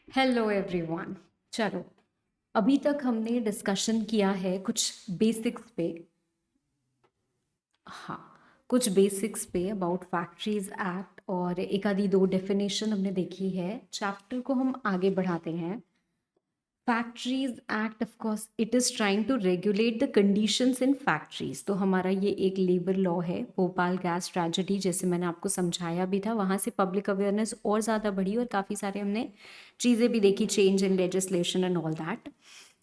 Hello everyone. चलो, अभी तक हमने डिस्कशन किया है कुछ बेसिक्स पे। हाँ, कुछ बेसिक्स पे अबाउट फैक्ट्रीज एक्ट और एक आधी दो डेफिनेशन हमने देखी है। चैप्टर को हम आगे बढ़ाते हैं। Factories act of course it is trying to regulate the conditions in factories. तो हमारा ये एक लेबर लॉ है। भोपाल गैस ट्रेजेडी जैसे मैंने आपको समझाया भी था, वहाँ से पब्लिक अवेयरनेस और ज़्यादा बढ़ी और काफ़ी सारे हमने चीज़ें भी देखी, change in legislation and all that.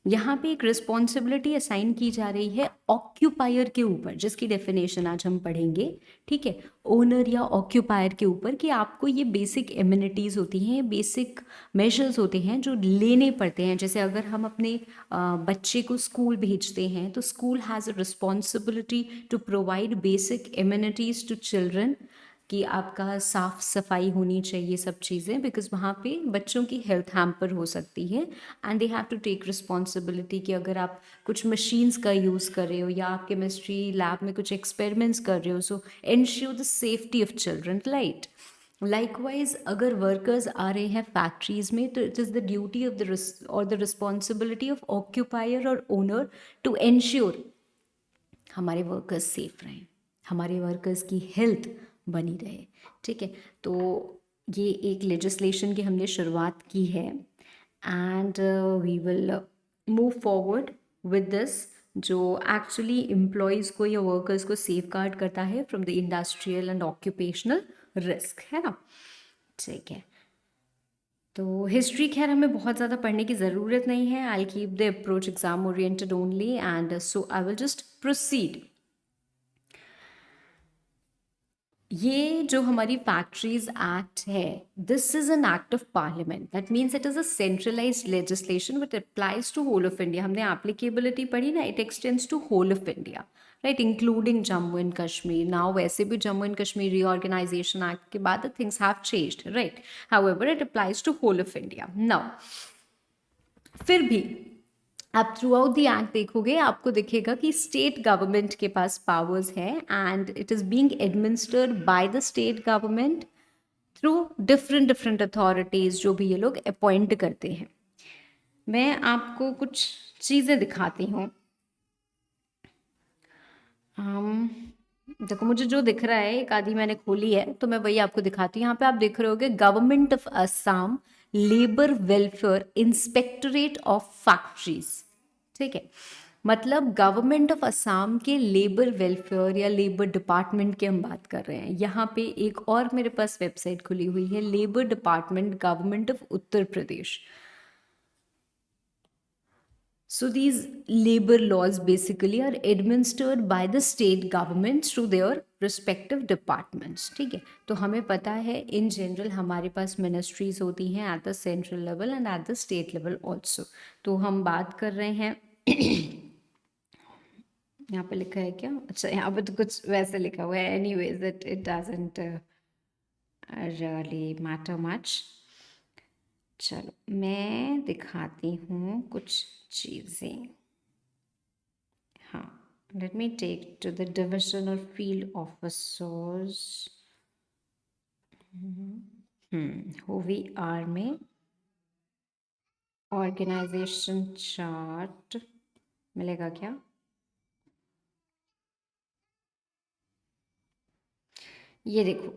यहाँ पे एक रिस्पॉन्सिबिलिटी असाइन की जा रही है ऑक्यूपायर के ऊपर, जिसकी डेफिनेशन आज हम पढ़ेंगे। ठीक है, ओनर या ऑक्यूपायर के ऊपर कि आपको ये बेसिक एमिनिटीज़ होती हैं, बेसिक मेजर्स होते हैं जो लेने पड़ते हैं। जैसे अगर हम अपने बच्चे को स्कूल भेजते हैं तो school has a responsibility to provide basic amenities to children, कि आपका साफ सफाई होनी चाहिए, सब चीज़ें, बिकॉज वहाँ पे बच्चों की हेल्थ हैम्पर हो सकती है and they have to take responsibility कि अगर आप कुछ मशीन्स का यूज़ कर रहे हो या आप केमिस्ट्री लैब में कुछ एक्सपेरिमेंट्स कर रहे हो, सो ensure the safety of children, right. Likewise अगर वर्कर्स आ रहे हैं फैक्ट्रीज में तो it is the duty of the और द रिस्पॉन्सिबिलिटी ऑफ ऑक्यूपायर और ओनर टू एंश्योर हमारे वर्कर्स सेफ रहें, हमारे वर्कर्स की हेल्थ बनी रहे। ठीक है, तो ये एक लेजिस्लेशन की हमने शुरुआत की है and we will move forward with this, जो एक्चुअली एम्प्लॉयज़ को या वर्कर्स को सेफ गार्ड करता है from the industrial and occupational risk, है ना। ठीक है, तो हिस्ट्री खैर हमें बहुत ज़्यादा पढ़ने की ज़रूरत नहीं है। I keep the approach exam oriented only and so I will just proceed. ये जो हमारी फैक्ट्रीज एक्ट है, this is an act of parliament, that means it is a centralised legislation which applies to whole of India. हमने applicability पढ़ी ना, it extends to whole of India, right, including Jammu and Kashmir. Now वैसे भी Jammu and Kashmir reorganisation act के बाद things have changed, right, however it applies to whole of India. Now फिर भी आप थ्रू आउट द एक्ट देखोगे, आपको दिखेगा कि स्टेट गवर्नमेंट के पास पावर्स है and it is being administered by the state government through different different authorities जो भी ये लोग अपॉइंट करते हैं। मैं आपको कुछ चीज़ें दिखाती हूँ। देखो, मुझे जो दिख रहा है, एक आधी मैंने खोली है तो मैं वही आपको दिखाती हूँ। यहाँ पे आप देख रहे होगे government of Assam labour welfare inspectorate of factories. ठीक है, मतलब गवर्नमेंट ऑफ असम के लेबर वेलफेयर या लेबर डिपार्टमेंट की हम बात कर रहे हैं। यहाँ पे एक और मेरे पास वेबसाइट खुली हुई है, labour department government of Uttar Pradesh. So these labor laws basically are administered by the state governments through their respective departments. ठीक है, तो हमें पता है इन जनरल हमारे पास मिनिस्ट्रीज होती हैं at the central level and at the state level also. तो हम बात कर रहे हैं यहाँ पे लिखा है क्या, अच्छा यहाँ पे तो कुछ वैसे लिखा हुआ है, anyways it it doesn't really matter much. चलो मैं दिखाती हूँ कुछ चीज़ें। हाँ, let me take to the division or field officers who we are में ऑर्गेनाइजेशन चार्ट मिलेगा क्या? ये देखो,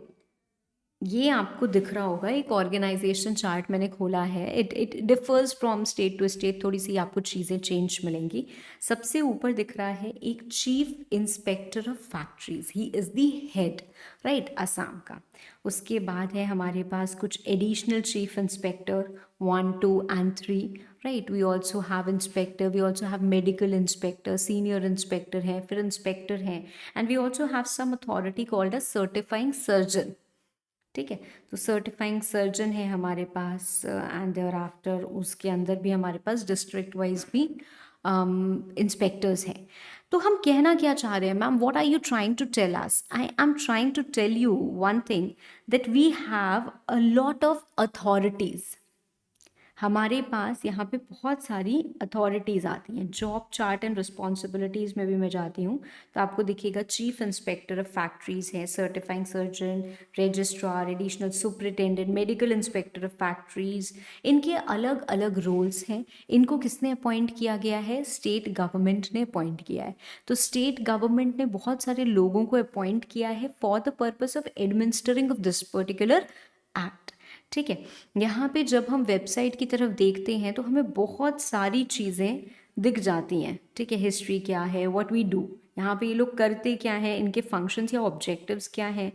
ये आपको दिख रहा होगा, एक ऑर्गेनाइजेशन चार्ट मैंने खोला है। It differs from state to state, थोड़ी सी आपको चीज़ें चेंज मिलेंगी। सबसे ऊपर दिख रहा है एक chief inspector of factories, he is the head, right, Assam का। उसके बाद है हमारे पास कुछ additional chief inspector 1, 2 and 3, right. We also have inspector, we also have medical inspector, senior inspector है, फिर इंस्पेक्टर हैं, and we also have some authority called a certifying surgeon. ठीक है, तो सर्टिफाइंग सर्जन है हमारे पास एंड देयर आफ्टर उसके अंदर भी हमारे पास डिस्ट्रिक्ट वाइज भी इंस्पेक्टर्स हैं। तो हम कहना क्या चाह रहे हैं ma'am, what are you trying to tell us? I am trying to tell you one thing, that we have a lot of authorities, हमारे पास यहाँ पे बहुत सारी अथॉरिटीज़ आती हैं। जॉब चार्ट एंड रिस्पॉन्सिबिलिटीज़ में भी मैं जाती हूँ तो आपको दिखेगा चीफ इंस्पेक्टर ऑफ फैक्ट्रीज़ है, certifying surgeon, registrar, additional superintendent, medical inspector of factories. इनके अलग अलग रोल्स हैं। इनको किसने अपॉइंट किया गया है? स्टेट गवर्नमेंट ने अपॉइंट किया है। तो स्टेट गवर्नमेंट ने बहुत सारे लोगों को अपॉइंट किया है for the purpose of administering of this particular act. ठीक है, यहाँ पे जब हम वेबसाइट की तरफ देखते हैं तो हमें बहुत सारी चीज़ें दिख जाती हैं। ठीक है, हिस्ट्री क्या है, व्हाट वी डू, यहाँ पे ये लोग करते क्या है, इनके फंक्शंस या ऑब्जेक्टिव्स क्या हैं,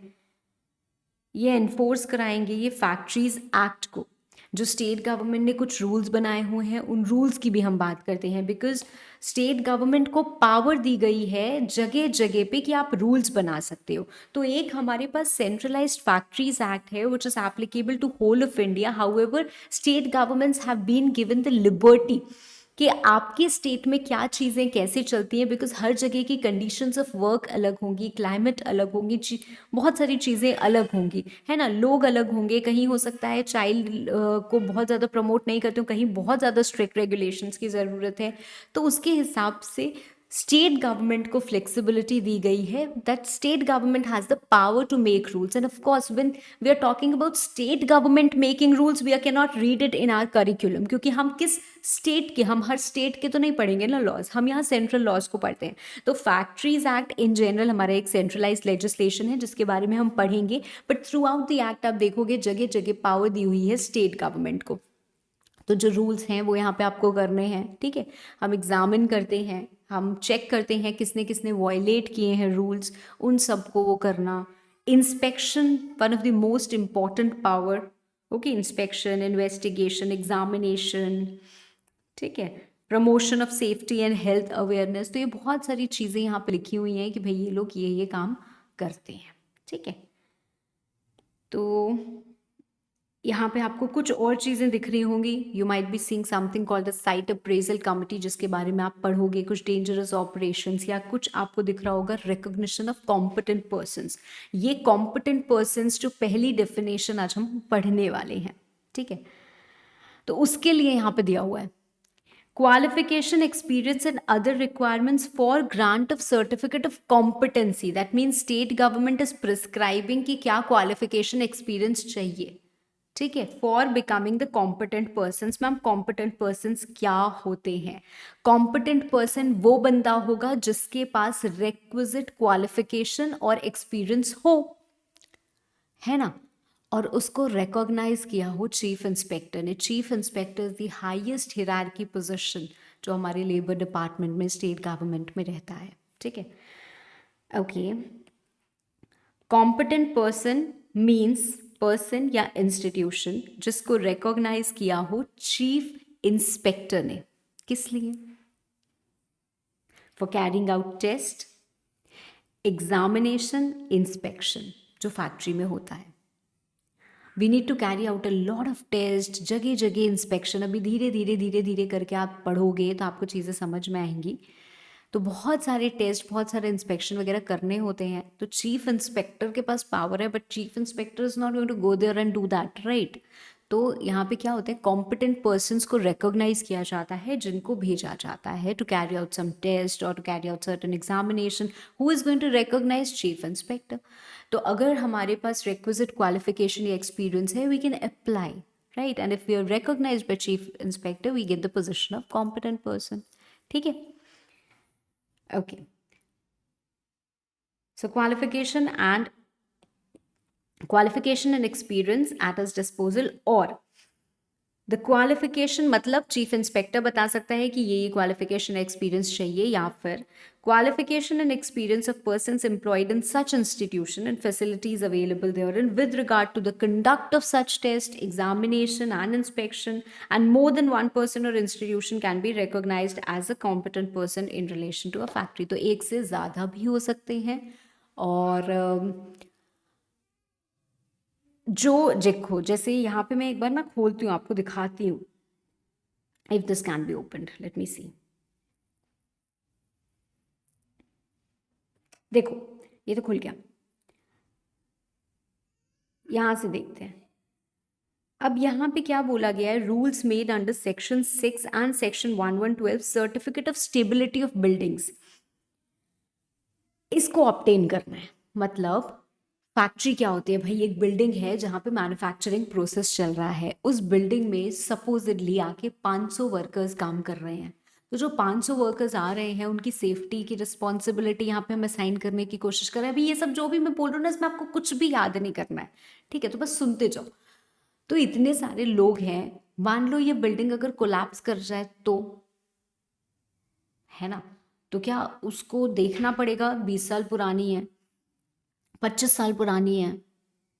ये एनफोर्स कराएंगे ये फैक्ट्रीज एक्ट को। जो स्टेट गवर्नमेंट ने कुछ रूल्स बनाए हुए हैं उन रूल्स की भी हम बात करते हैं, बिकॉज स्टेट गवर्नमेंट को पावर दी गई है जगह जगह पे कि आप रूल्स बना सकते हो। तो एक हमारे पास सेंट्रलाइज्ड फैक्ट्रीज एक्ट है which is applicable to whole of India. However state governments have been given the liberty कि आपके स्टेट में क्या चीज़ें कैसे चलती हैं, बिकॉज हर जगह की कंडीशंस ऑफ वर्क अलग होंगी, क्लाइमेट अलग होंगी, बहुत सारी चीज़ें अलग होंगी, है ना, लोग अलग होंगे। कहीं हो सकता है चाइल्ड को बहुत ज़्यादा प्रमोट नहीं करते हो, कहीं बहुत ज़्यादा स्ट्रिक्ट रेगुलेशंस की ज़रूरत है। तो उसके हिसाब से स्टेट गवर्नमेंट को फ्लेक्सिबिलिटी दी गई है, that state government has the power to make rules. And of course when we are talking about state government making rules, we are can not read it in our curriculum, क्योंकि हम किस state के, हम हर state के तो नहीं पढ़ेंगे ना लॉज, हम यहाँ सेंट्रल लॉज को पढ़ते हैं। तो फैक्ट्रीज एक्ट इन जनरल हमारा एक सेंट्रलाइज लेजिस्लेशन है जिसके बारे में हम पढ़ेंगे, but through out the act आप देखोगे जगह जगह पावर दी हुई है स्टेट गवर्नमेंट को। तो जो रूल्स हैं वो यहाँ पे आपको करने हैं। ठीक है, हम एग्जामिन करते हैं, हम चेक करते हैं किसने किसने वॉयलेट किए हैं रूल्स, उन सबको वो करना। Inspection one of the most important power. Okay, inspection, investigation, examination. ठीक है, promotion of safety and health awareness. तो ये बहुत सारी चीज़ें यहाँ पे लिखी हुई हैं कि भाई ये लोग ये काम करते हैं। ठीक है, तो यहाँ पे आपको कुछ और चीज़ें दिख रही होंगी। You might be seeing something called the site appraisal committee, जिसके बारे में आप पढ़ोगे। कुछ डेंजरस ऑपरेशंस, या कुछ आपको दिख रहा होगा रिकॉग्निशन ऑफ कॉम्पिटेंट पर्सन्स। ये कॉम्पिटेंट पर्सन्स जो पहली डेफिनेशन आज हम पढ़ने वाले हैं। ठीक है, तो उसके लिए यहाँ पे दिया हुआ है qualification, experience and other requirements for grant of certificate of competency. That means state government is prescribing कि क्या qualification experience चाहिए। ठीक है, for becoming the competent persons. Ma'am competent persons क्या होते हैं? कॉम्पिटेंट पर्सन वो बंदा होगा जिसके पास रिक्विजिट क्वालिफिकेशन और एक्सपीरियंस हो, है ना, और उसको रिकॉग्नाइज किया हो चीफ इंस्पेक्टर ने। Chief inspector is the highest hierarchy position जो हमारे लेबर डिपार्टमेंट में, स्टेट गवर्नमेंट में रहता है। ठीक है, okay. Competent person means person या इंस्टीट्यूशन जिसको रिकॉग्नाइज किया हो चीफ इंस्पेक्टर ने। किस लिए? For carrying out test, examination, inspection जो फैक्ट्री में होता है। We need to carry out a lot of test, जगह जगह इंस्पेक्शन। अभी धीरे धीरे धीरे धीरे करके आप पढ़ोगे तो आपको चीज़ें समझ में आएंगी। तो बहुत सारे टेस्ट, बहुत सारे इंस्पेक्शन वगैरह करने होते हैं। तो चीफ इंस्पेक्टर के पास पावर है, but chief inspector is not going to go there and do that, right. तो यहाँ पे क्या होता है, कॉम्पिटेंट पर्सन्स को रिकॉग्नाइज किया जाता है जिनको भेजा जाता है to carry out some test और to carry out certain examination. Who is going to recognize? Chief inspector. तो अगर हमारे पास रिक्विजिट क्वालिफिकेशन या एक्सपीरियंस है, we can apply, right, and if we are recognized by chief inspector we get the position of competent person. ठीक है, okay. So qualification and experience at his disposal, और the qualification मतलब chief inspector बता सकता है कि ये qualification experience चाहिए, या फिर qualification and experience of persons employed in such institution and facilities available therein with regard to the conduct of such test, examination and inspection, and more than one person और institution can be recognized as a competent person in relation to a factory. तो एक से ज़्यादा भी हो सकते हैं। और जो देखो, जैसे यहाँ पे मैं एक बार ना खोलती हूँ, आपको दिखाती हूँ। If this can be opened, let me see. देखो ये तो खुल गया, यहाँ से देखते हैं। अब यहाँ पे क्या बोला गया है, rules made under section 6 and section 1112 certificate of stability of buildings, इसको ऑब्टेन करना है। मतलब फैक्ट्री क्या होती है भाई, एक बिल्डिंग है जहाँ पे मैन्युफैक्चरिंग प्रोसेस चल रहा है, उस बिल्डिंग में सपोजिडली आके 500 वर्कर्स काम कर रहे हैं। तो जो 500 वर्कर्स आ रहे हैं उनकी सेफ्टी की रिस्पॉन्सिबिलिटी यहाँ पे हम असाइन करने की कोशिश कर रहे हैं। अभी ये सब जो भी मैं बोल रहा हूँ ना, इसमें आपको कुछ भी याद नहीं करना है, ठीक है, तो बस सुनते जाओ। तो इतने सारे लोग हैं, मान लो ये बिल्डिंग अगर कोलैप्स कर जाए तो, है ना, तो क्या उसको देखना पड़ेगा, 20 साल पुरानी है, 25 साल पुरानी है,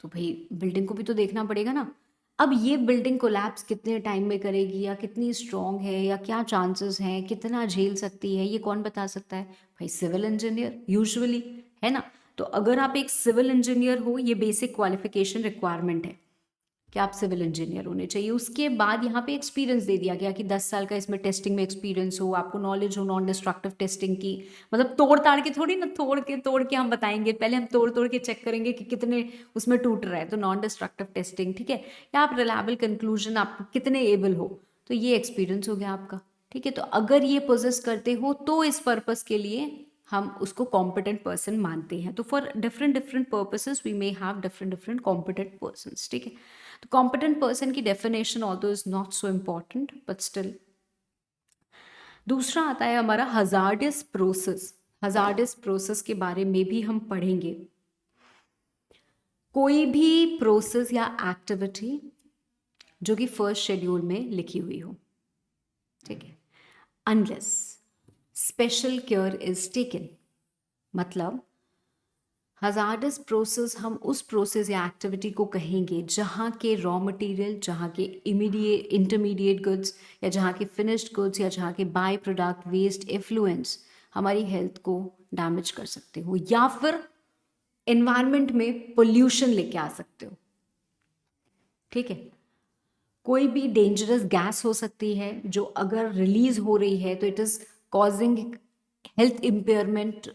तो भाई बिल्डिंग को भी तो देखना पड़ेगा ना। अब ये बिल्डिंग कोलैप्स कितने टाइम में करेगी, या कितनी स्ट्रांग है, या क्या चांसेस हैं, कितना झेल सकती है, ये कौन बता सकता है भाई, सिविल इंजीनियर यूजुअली, है ना। तो अगर आप एक सिविल इंजीनियर हो, ये बेसिक क्वालिफिकेशन रिक्वायरमेंट है कि आप सिविल इंजीनियर होने चाहिए। उसके बाद यहाँ पे एक्सपीरियंस दे दिया गया कि 10 साल का इसमें टेस्टिंग में एक्सपीरियंस हो, आपको नॉलेज हो नॉन डिस्ट्रक्टिव टेस्टिंग की। मतलब तोड़ ताड़ के थोड़ी ना, तोड़ के हम बताएंगे, पहले हम तोड़ के चेक करेंगे कि कितने उसमें टूट रहा है, तो नॉन डिस्ट्रक्टिव टेस्टिंग, ठीक है, या आप रिलायबल कंक्लूजन, आप कितने एबल हो, तो ये एक्सपीरियंस हो गया आपका, ठीक है। तो अगर ये पोजेस करते हो तो इस पर्पस के लिए हम उसको कॉम्पिटेंट पर्सन मानते हैं। तो for different different purposes we may have different different competent persons, ठीक है। तो कॉम्पिटेंट पर्सन की definition although is not so important but still. दूसरा आता है हमारा हजार्डियस प्रोसेस। हजार्डियस प्रोसेस के बारे में भी हम पढ़ेंगे। कोई भी प्रोसेस या एक्टिविटी जो कि फर्स्ट शेड्यूल में लिखी हुई हो, ठीक है, unless special care is taken. मतलब हजार्डस प्रोसेस हम उस प्रोसेस या एक्टिविटी को कहेंगे जहाँ के रॉ मटेरियल, जहाँ के इमीडिएट इंटरमीडिएट गुड्स, या जहाँ के फिनिश्ड गुड्स, या जहाँ के बाय प्रोडक्ट वेस्ट एफ्लुएंस हमारी हेल्थ को डैमेज कर सकते हो, या फिर एनवायरनमेंट में पोल्यूशन लेके आ सकते हो, ठीक है। कोई भी डेंजरस गैस हो सकती है जो अगर रिलीज हो रही है तो it is causing health impairment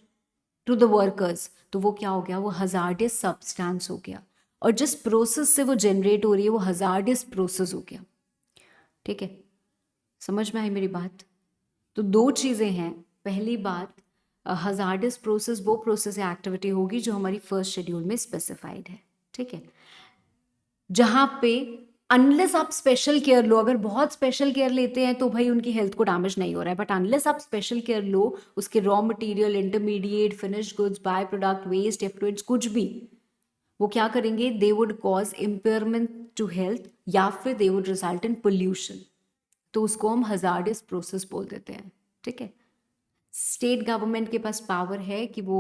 to the workers, तो वो क्या हो गया, वो हजार्डियस सब्सटेंस हो गया। और जिस प्रोसेस से वो जनरेट हो रही है वो हजार्डियस प्रोसेस हो गया, ठीक है। समझ में आई मेरी बात। तो दो चीज़ें हैं। पहली बात, हजार्डियस प्रोसेस वो प्रोसेस या एक्टिविटी होगी जो हमारी फर्स्ट शेड्यूल में स्पेसिफाइड है, ठीक है, जहाँ पे अनलेस आप स्पेशल केयर लो, अगर बहुत स्पेशल केयर लेते हैं तो भाई उनकी हेल्थ को डैमेज नहीं हो रहा है, बट अनलेस आप स्पेशल केयर लो, उसके raw material, intermediate, finished goods, by product, waste, effluents, कुछ भी, वो क्या करेंगे, they would cause impairment to health, या फिर they would result in pollution. तो उसको हम हजार्डियस प्रोसेस बोल देते हैं, ठीक है। स्टेट गवर्नमेंट के पास पावर है कि वो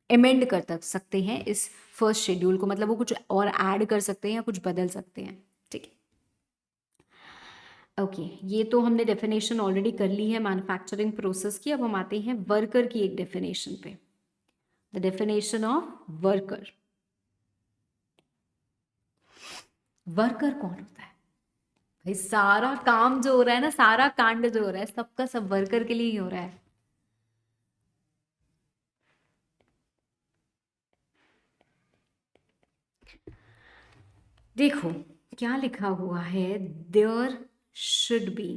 अमेंड कर सकते हैं इस फर्स्ट शेड्यूल को, मतलब वो कुछ और ऐड कर सकते हैं या कुछ बदल सकते हैं, ठीक है। ओके, ये तो हमने डेफिनेशन ऑलरेडी कर ली है मैन्युफैक्चरिंग प्रोसेस की। अब हम आते हैं वर्कर की एक डेफिनेशन पे, the definition of worker. Worker कौन होता है भाई, सारा काम जो हो रहा है ना, सारा कांड जो हो रहा है, सबका सब वर्कर के लिए ही हो रहा है। देखो क्या लिखा हुआ है, there should be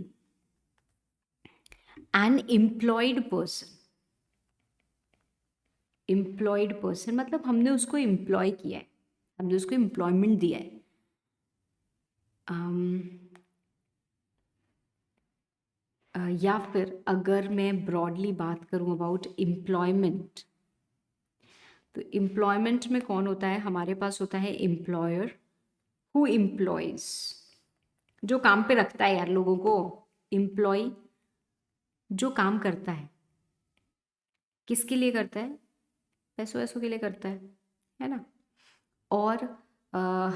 an employed person. Employed person मतलब हमने उसको एम्प्लॉय किया है, हमने उसको एम्प्लॉयमेंट दिया है। या फिर अगर मैं ब्रॉडली बात करूं अबाउट एम्प्लॉयमेंट, तो एम्प्लॉयमेंट में कौन होता है, हमारे पास होता है एम्प्लॉयर हु एम्प्लॉयज, जो काम पे रखता है यार लोगों को। एम्प्लॉय जो काम करता है, किसके लिए करता है, पैसों वैसों के लिए करता है ना। और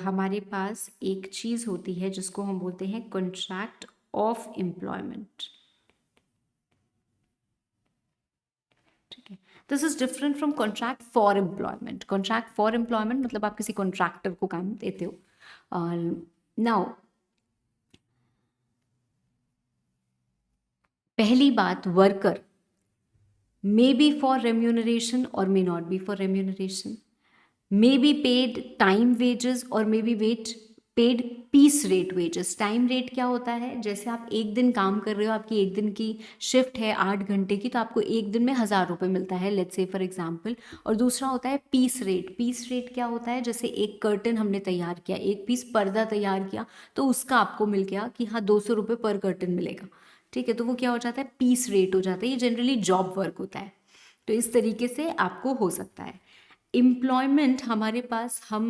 हमारे पास एक चीज़ होती है जिसको हम बोलते हैं कॉन्ट्रैक्ट ऑफ एम्प्लॉयमेंट, ठीक है। This is different from contract for employment. Contract for employment मतलब आप किसी कॉन्ट्रैक्टर को काम देते हो। नाउ पहली बात, worker may be for remuneration और may not be for remuneration, may be paid time wages or may be paid paid piece rate wages. Time rate क्या होता है, जैसे आप एक दिन काम कर रहे हो, आपकी एक दिन की शिफ्ट है 8 घंटे की, तो आपको एक दिन में 1,000 रुपये मिलता है, लेट्स से फॉर एग्जांपल। और दूसरा होता है पीस रेट। पीस रेट क्या होता है, जैसे एक कर्टन हमने तैयार किया, एक पीस पर्दा तैयार किया, तो उसका आपको मिल गया कि हाँ 200 रुपये पर कर्टन मिलेगा, ठीक है। तो वो क्या हो जाता है, पीस रेट हो जाता है। ये जनरली जॉब वर्क होता है। तो इस तरीके से आपको हो सकता है। एम्प्लॉयमेंट हमारे पास, हम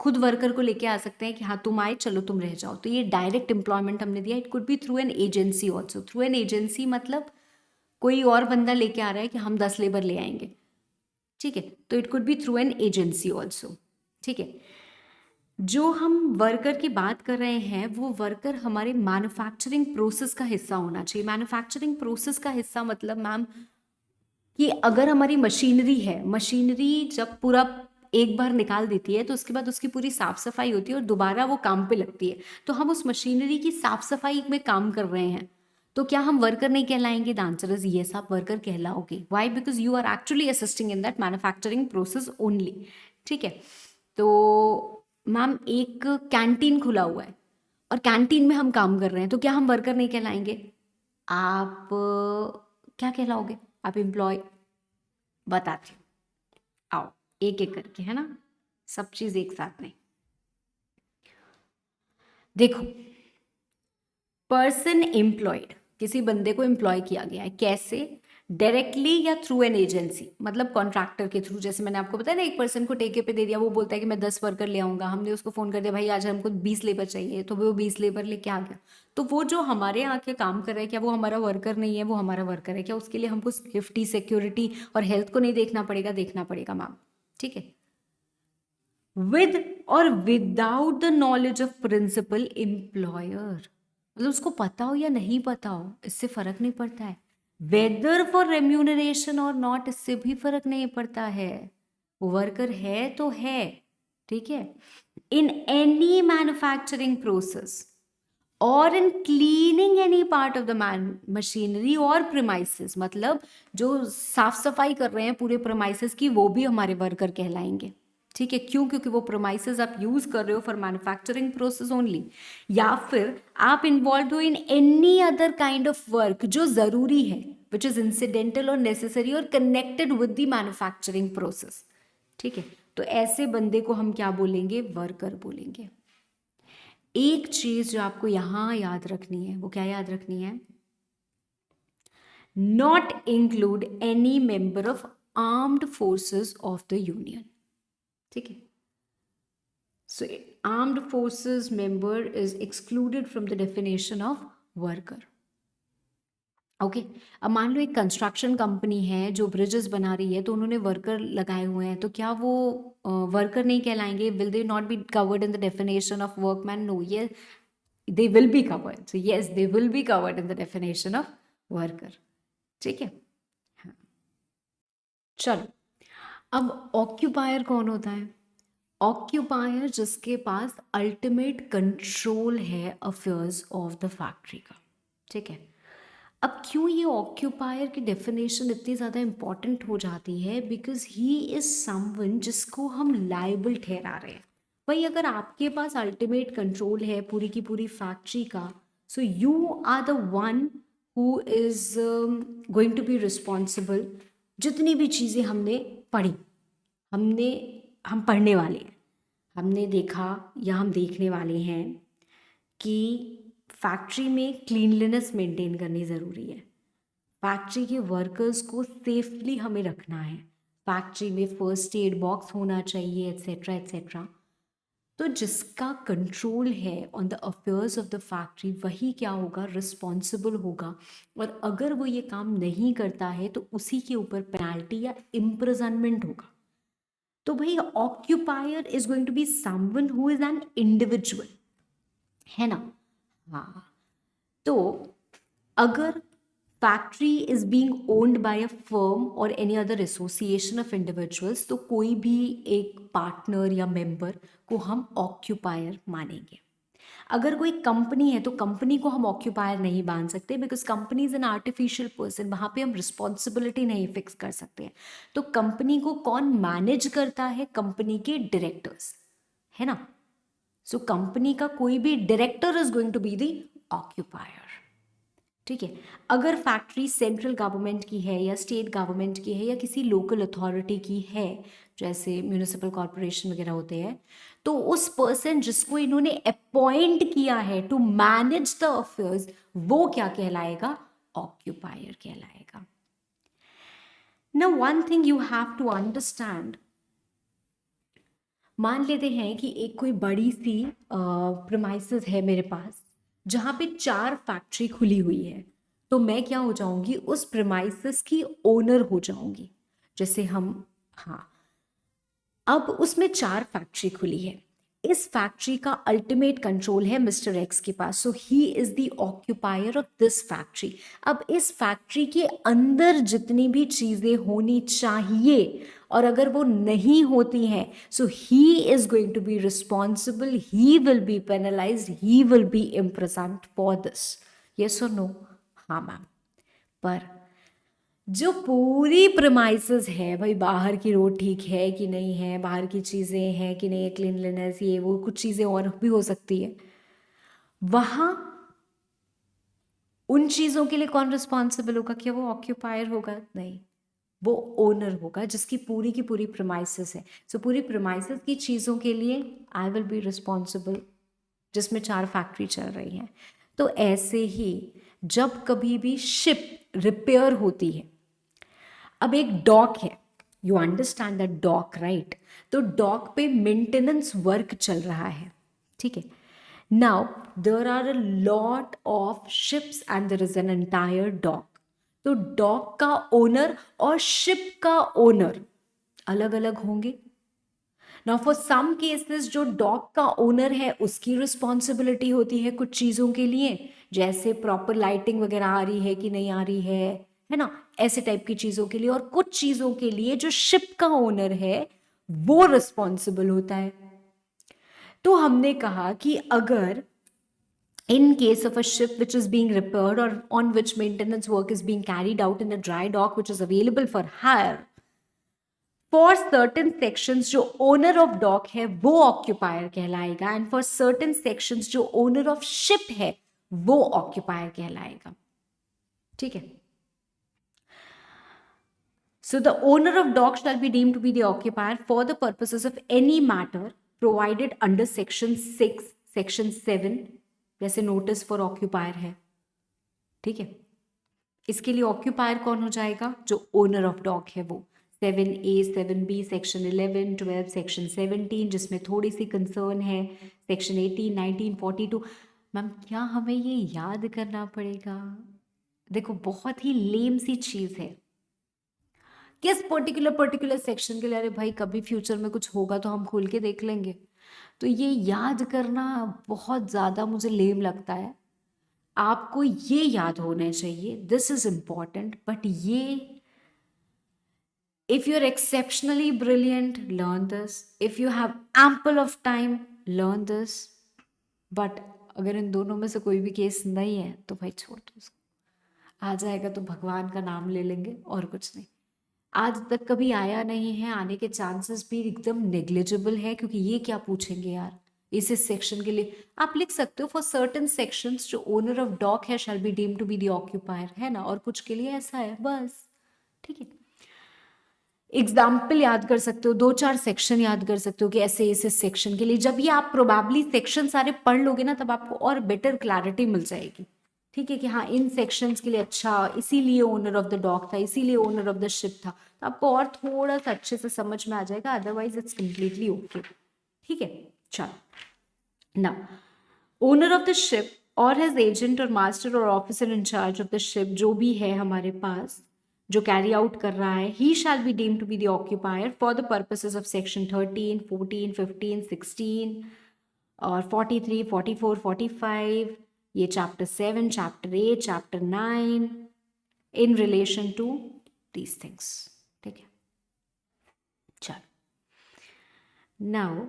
खुद वर्कर को लेके आ सकते हैं कि हाँ तुम आए, चलो तुम रह जाओ, तो ये डायरेक्ट एम्प्लॉयमेंट हमने दिया। It could B through an agency also. Through an agency मतलब कोई और बंदा लेके आ रहा है कि हम 10 लेबर ले आएंगे, ठीक है, तो it could B through an agency also, ठीक है। जो हम वर्कर की बात कर रहे हैं वो वर्कर हमारे मैन्युफैक्चरिंग प्रोसेस का हिस्सा होना चाहिए। मैन्युफैक्चरिंग प्रोसेस का हिस्सा मतलब मैम कि अगर हमारी मशीनरी है, मशीनरी जब पूरा एक बार निकाल देती है तो उसके बाद उसकी पूरी साफ सफाई होती है और दोबारा वो काम पे लगती है, तो हम उस मशीनरी की साफ सफाई में काम कर रहे हैं, तो क्या हम वर्कर नहीं कहलाएंगे? द आंसर इज यस, आप वर्कर कहलाओगे। Why? Because you are actually assisting in that manufacturing process only, ठीक है। तो मैम एक कैंटीन खुला हुआ है और कैंटीन में हम काम कर रहे हैं, तो क्या हम वर्कर नहीं कहलाएंगे? आप क्या कहलाओगे? आप एम्प्लॉय। बताती हूँ, आओ एक एक करके, है ना, सब चीज एक साथ नहीं। देखो, पर्सन एम्प्लॉयड, किसी बंदे को एम्प्लॉय किया गया है, कैसे? डायरेक्टली या थ्रू एन एजेंसी, मतलब कॉन्ट्रैक्टर के थ्रू। जैसे मैंने आपको बताया ना, एक पर्सन को ठेके पे दे दिया, वो बोलता है कि मैं 10 वर्कर ले आऊंगा, हमने उसको फोन कर दिया भाई आज हमको 20 लेबर चाहिए, तो वो 20 लेबर लेके आ गया। तो वो जो हमारे यहाँ के काम कर रहा है, क्या वो हमारा वर्कर नहीं है? वो हमारा वर्कर है। क्या उसके लिए हमको सेफ्टी, सिक्योरिटी और हेल्थ को नहीं देखना पड़ेगा? देखना पड़ेगा मैम, ठीक है। विद और without the knowledge of principal employer, मतलब उसको पता हो या नहीं पता हो, इससे फर्क नहीं पड़ता है। वेदर फॉर रेम्यूनरेशन और नॉट, इससे भी फर्क नहीं पड़ता है। वर्कर है तो है, ठीक है। इन एनी मैन्युफैक्चरिंग प्रोसेस और इन cleaning any part of the machinery और प्रीमाइसेस, मतलब जो साफ सफाई कर रहे हैं पूरे प्रीमाइसेस की, वो भी हमारे वर्कर कहलाएंगे, ठीक है। क्यों? क्योंकि वो प्रोमाइसेस आप यूज कर रहे हो फॉर मैन्युफैक्चरिंग प्रोसेस ओनली, या फिर आप इन्वॉल्व हो in any other kind of work जो जरूरी है, विच इज इंसिडेंटल और नेसेसरी और connected with the manufacturing process, ठीक है। तो ऐसे बंदे को हम क्या बोलेंगे? वर्कर बोलेंगे। एक चीज जो आपको यहां याद रखनी है, वो क्या याद रखनी है? Not include any member of armed forces of the union, ठीक है। So, armed forces member is excluded from the definition of worker. Okay अब मान लो एक कंस्ट्रक्शन कंपनी है जो ब्रिजेस बना रही है, तो उन्होंने वर्कर लगाए हुए हैं, तो क्या वो वर्कर नहीं कहलाएंगे? Will they not be covered in the definition of workman? No, ये they will be covered. So yes, they will be covered in the definition of worker, ठीक है। हाँ, चलो, अब ऑक्यूपायर कौन होता है? ऑक्यूपायर जिसके पास अल्टीमेट कंट्रोल है अफेयर्स ऑफ द फैक्ट्री का, ठीक है। अब क्यों ये ऑक्यूपायर की डेफिनेशन इतनी ज़्यादा इंपॉर्टेंट हो जाती है? बिकॉज ही इज समवन जिसको हम लाइबल ठहरा रहे हैं। भाई अगर आपके पास अल्टीमेट कंट्रोल है पूरी की पूरी फैक्ट्री का, so you are the one who is going to be responsible. जितनी भी चीज़ें हमने पढ़ी, हम पढ़ने वाले हैं, हमने देखा या हम देखने वाले हैं कि फैक्ट्री में क्लीनलीनेस मेंटेन करनी ज़रूरी है, फैक्ट्री के वर्कर्स को सेफली हमें रखना है, फैक्ट्री में फर्स्ट एड बॉक्स होना चाहिए, एट्सेट्रा एट्सेट्रा। तो जिसका कंट्रोल है on the affairs of the factory, वही क्या होगा? रिस्पॉन्सिबल होगा। और अगर वो ये काम नहीं करता है तो उसी के ऊपर पेनल्टी या इम्प्रिजनमेंट होगा। तो भाई occupier is going to be someone who is an individual, है ना। हाँ, तो अगर factory is being owned by a firm और any other association of individuals, तो कोई भी एक पार्टनर या मेंबर को हम ऑक्यूपायर मानेंगे। अगर कोई कंपनी है तो कंपनी को हम ऑक्यूपायर नहीं मान सकते, because company is an artificial person, वहां पे हम रिस्पॉन्सिबिलिटी नहीं फिक्स कर सकते हैं। तो कंपनी को कौन मैनेज करता है? कंपनी के डायरेक्टर्स, है ना। सो कंपनी का कोई भी director is going to be the occupier. ठीक है, अगर फैक्ट्री सेंट्रल गवर्नमेंट की है या स्टेट गवर्नमेंट की है या किसी लोकल अथॉरिटी की है, जैसे म्यूनिसिपल कॉरपोरेशन वगैरह होते हैं, तो उस पर्सन जिसको इन्होंने अपॉइंट किया है टू मैनेज द अफेयर्स, वो क्या कहलाएगा? ऑक्यूपायर कहलाएगा। Now one thing you have to understand, मान लेते हैं कि एक कोई बड़ी सी प्रीमाइसेस है मेरे पास जहाँ पे 4 फैक्ट्री खुली हुई है, तो मैं क्या हो जाऊंगी? उस प्रीमाइसेस की ओनर हो जाऊंगी। जैसे हम, हाँ, अब उसमें 4 फैक्ट्री खुली है, इस फैक्ट्री का अल्टीमेट कंट्रोल है मिस्टर एक्स के पास, so he is the occupier of this factory. अब इस फैक्ट्री के अंदर जितनी भी चीजें होनी चाहिए और अगर वो नहीं होती हैं, so he is going to be responsible, he will be penalized, he will be imprisoned for this. Yes और नो? हाँ मैम। पर जो पूरी प्रेमाइसेस है भाई, बाहर की रोड ठीक है कि नहीं है, बाहर की चीज़ें हैं कि नहीं है, क्लीनलीनेस, ये वो कुछ चीज़ें और भी हो सकती है, वहाँ उन चीज़ों के लिए कौन रिस्पॉन्सिबल होगा? क्या वो ऑक्यूपायर होगा? नहीं, वो ओनर होगा जिसकी पूरी की पूरी प्रेमाइसेस है। सो पूरी प्रेमाइसेस की चीज़ों के लिए आई विल बी रिस्पॉन्सिबल, जिसमें 4 फैक्ट्री चल रही हैं। तो ऐसे ही जब कभी भी शिप रिपेयर होती है, अब एक डॉक है, you understand that dock, right? तो डॉक पे मेंटेनेंस वर्क चल रहा है, ठीक है। Now there are a lot of ships and there is an entire dock. तो डॉक का ओनर और शिप का ओनर अलग अलग होंगे। नाउ फॉर सम केसेस जो डॉक का ओनर है उसकी रिस्पॉन्सिबिलिटी होती है कुछ चीज़ों के लिए, जैसे प्रॉपर लाइटिंग वगैरह आ रही है कि नहीं आ रही है ना, ऐसे टाइप की चीज़ों के लिए। और कुछ चीज़ों के लिए जो शिप का ओनर है वो रिस्पॉन्सिबल होता है। तो हमने कहा कि अगर in case of a ship which is being repaired or on which maintenance work is being carried out in a dry dock which is available for hire, for certain sections जो owner of dock है वो occupier कहलाएगा, and for certain sections जो owner of ship है वो occupier कहलाएगा। ठीक है, so the owner of dock shall be deemed to be the occupier for the purposes of any matter provided under section 6, section 7, जैसे notice for occupier है। ठीक है, इसके लिए ऑक्यूपायर कौन हो जाएगा? जो ओनर ऑफ डॉक है वो। 7A, 7B, सेक्शन 11, 12, सेक्शन 17 जिसमें थोड़ी सी कंसर्न है, सेक्शन 18, 19, 42। मैम क्या हमें ये याद करना पड़ेगा? देखो बहुत ही लेम सी चीज़ है, किस पर्टिकुलर सेक्शन के लिए, अरे भाई कभी फ्यूचर में कुछ होगा तो हम खोल के देख लेंगे। तो ये याद करना बहुत ज़्यादा मुझे लेम लगता है। आपको ये याद होना चाहिए, दिस इज इम्पॉर्टेंट, बट ये if you're exceptionally brilliant, learn this. If you have ample of time, learn this. But अगर इन दोनों में से कोई भी केस नहीं है तो भाई छोड़ दो उसको, आ जाएगा तो भगवान का नाम ले लेंगे और कुछ नहीं। आज तक कभी आया नहीं है, आने के चांसेस भी एकदम नेग्लिजिबल है, क्योंकि ये क्या पूछेंगे यार इस सेक्शन के लिए। आप लिख सकते हो फॉर सर्टेन सेक्शंस जो ओनर ऑफ डॉक है shall be deemed to be the occupier, है ना, और कुछ के लिए ऐसा है बस। ठीक है, एग्जाम्पल याद कर सकते हो, 2-4 सेक्शन याद कर सकते हो कि ऐसे ऐसे सेक्शन के लिए। जब ये आप प्रोबेबली सेक्शन सारे पढ़ लोगे ना तब आपको और बेटर क्लैरिटी मिल जाएगी। ठीक है, कि हाँ इन सेक्शंस के लिए अच्छा इसीलिए ओनर ऑफ द डॉग था, इसीलिए ओनर ऑफ द शिप था, तो आपको और थोड़ा सा अच्छे से समझ में आ जाएगा। Otherwise it's completely okay. ठीक है, चलो now owner of the ship और हिज एजेंट और मास्टर और officer in charge of the ship जो भी है हमारे पास, जो कैरी आउट कर रहा है, he shall be deemed to be the occupier for the purposes of section 13, 14, 15, 16 और 43, 44, 45, ये chapter 7, chapter 8, chapter 9 in relation to these things. ठीक है, चलो now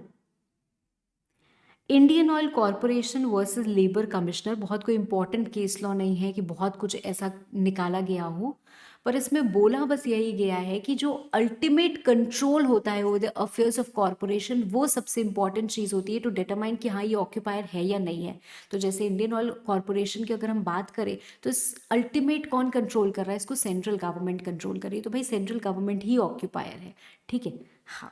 Indian Oil Corporation versus labour commissioner, बहुत कोई इंपॉर्टेंट केस लॉ नहीं है कि बहुत कुछ ऐसा निकाला गया हो, पर इसमें बोला बस यही गया है कि जो अल्टीमेट कंट्रोल होता है over the affairs of corporation, वो सबसे इंपॉर्टेंट चीज़ होती है टू डिटरमाइन कि हाँ ये ऑक्यूपायर है या नहीं है। तो जैसे इंडियन ऑयल कॉरपोरेशन की अगर हम बात करें तो इस अल्टीमेट कौन कंट्रोल कर रहा है, इसको सेंट्रल गवर्नमेंट कंट्रोल कर रही है, तो भाई सेंट्रल गवर्नमेंट ही ऑक्यूपायर है, ठीक है। हाँ,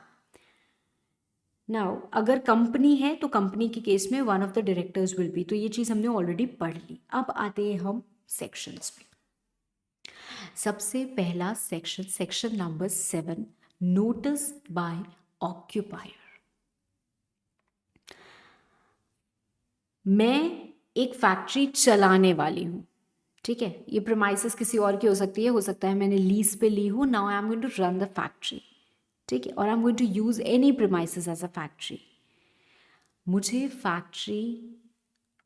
नाउ अगर कंपनी है तो कंपनी के केस में one of the directors will be, तो ये चीज़ हमने ऑलरेडी पढ़ ली। अब आते हैं हम सेक्शंस में। सबसे पहला section, section number 7, notice bye occupier. मैं एक फैक्ट्री चलाने वाली हूँ, ठीक है। ये प्रीमाइसेस किसी और की हो सकती है, हो सकता है मैंने लीज पे ली हूँ, now I am going to run the factory, ठीक है, और I am going to use any premises as a factory. मुझे फैक्ट्री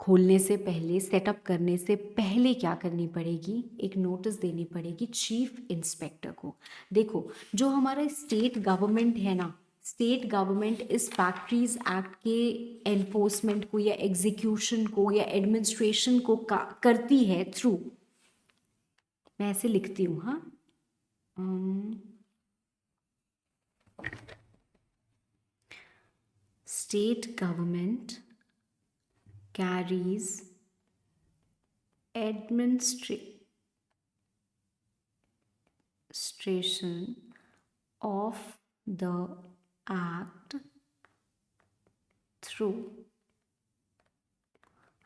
खोलने से पहले, सेटअप करने से पहले क्या करनी पड़ेगी, एक नोटिस देनी पड़ेगी चीफ इंस्पेक्टर को। देखो जो हमारा स्टेट गवर्नमेंट है ना, स्टेट गवर्नमेंट इस फैक्ट्रीज एक्ट के एनफोर्समेंट को या एग्जीक्यूशन को या एडमिनिस्ट्रेशन को करती है थ्रू, मैं ऐसे लिखती हूँ, हाँ, state government carries administration of the act through,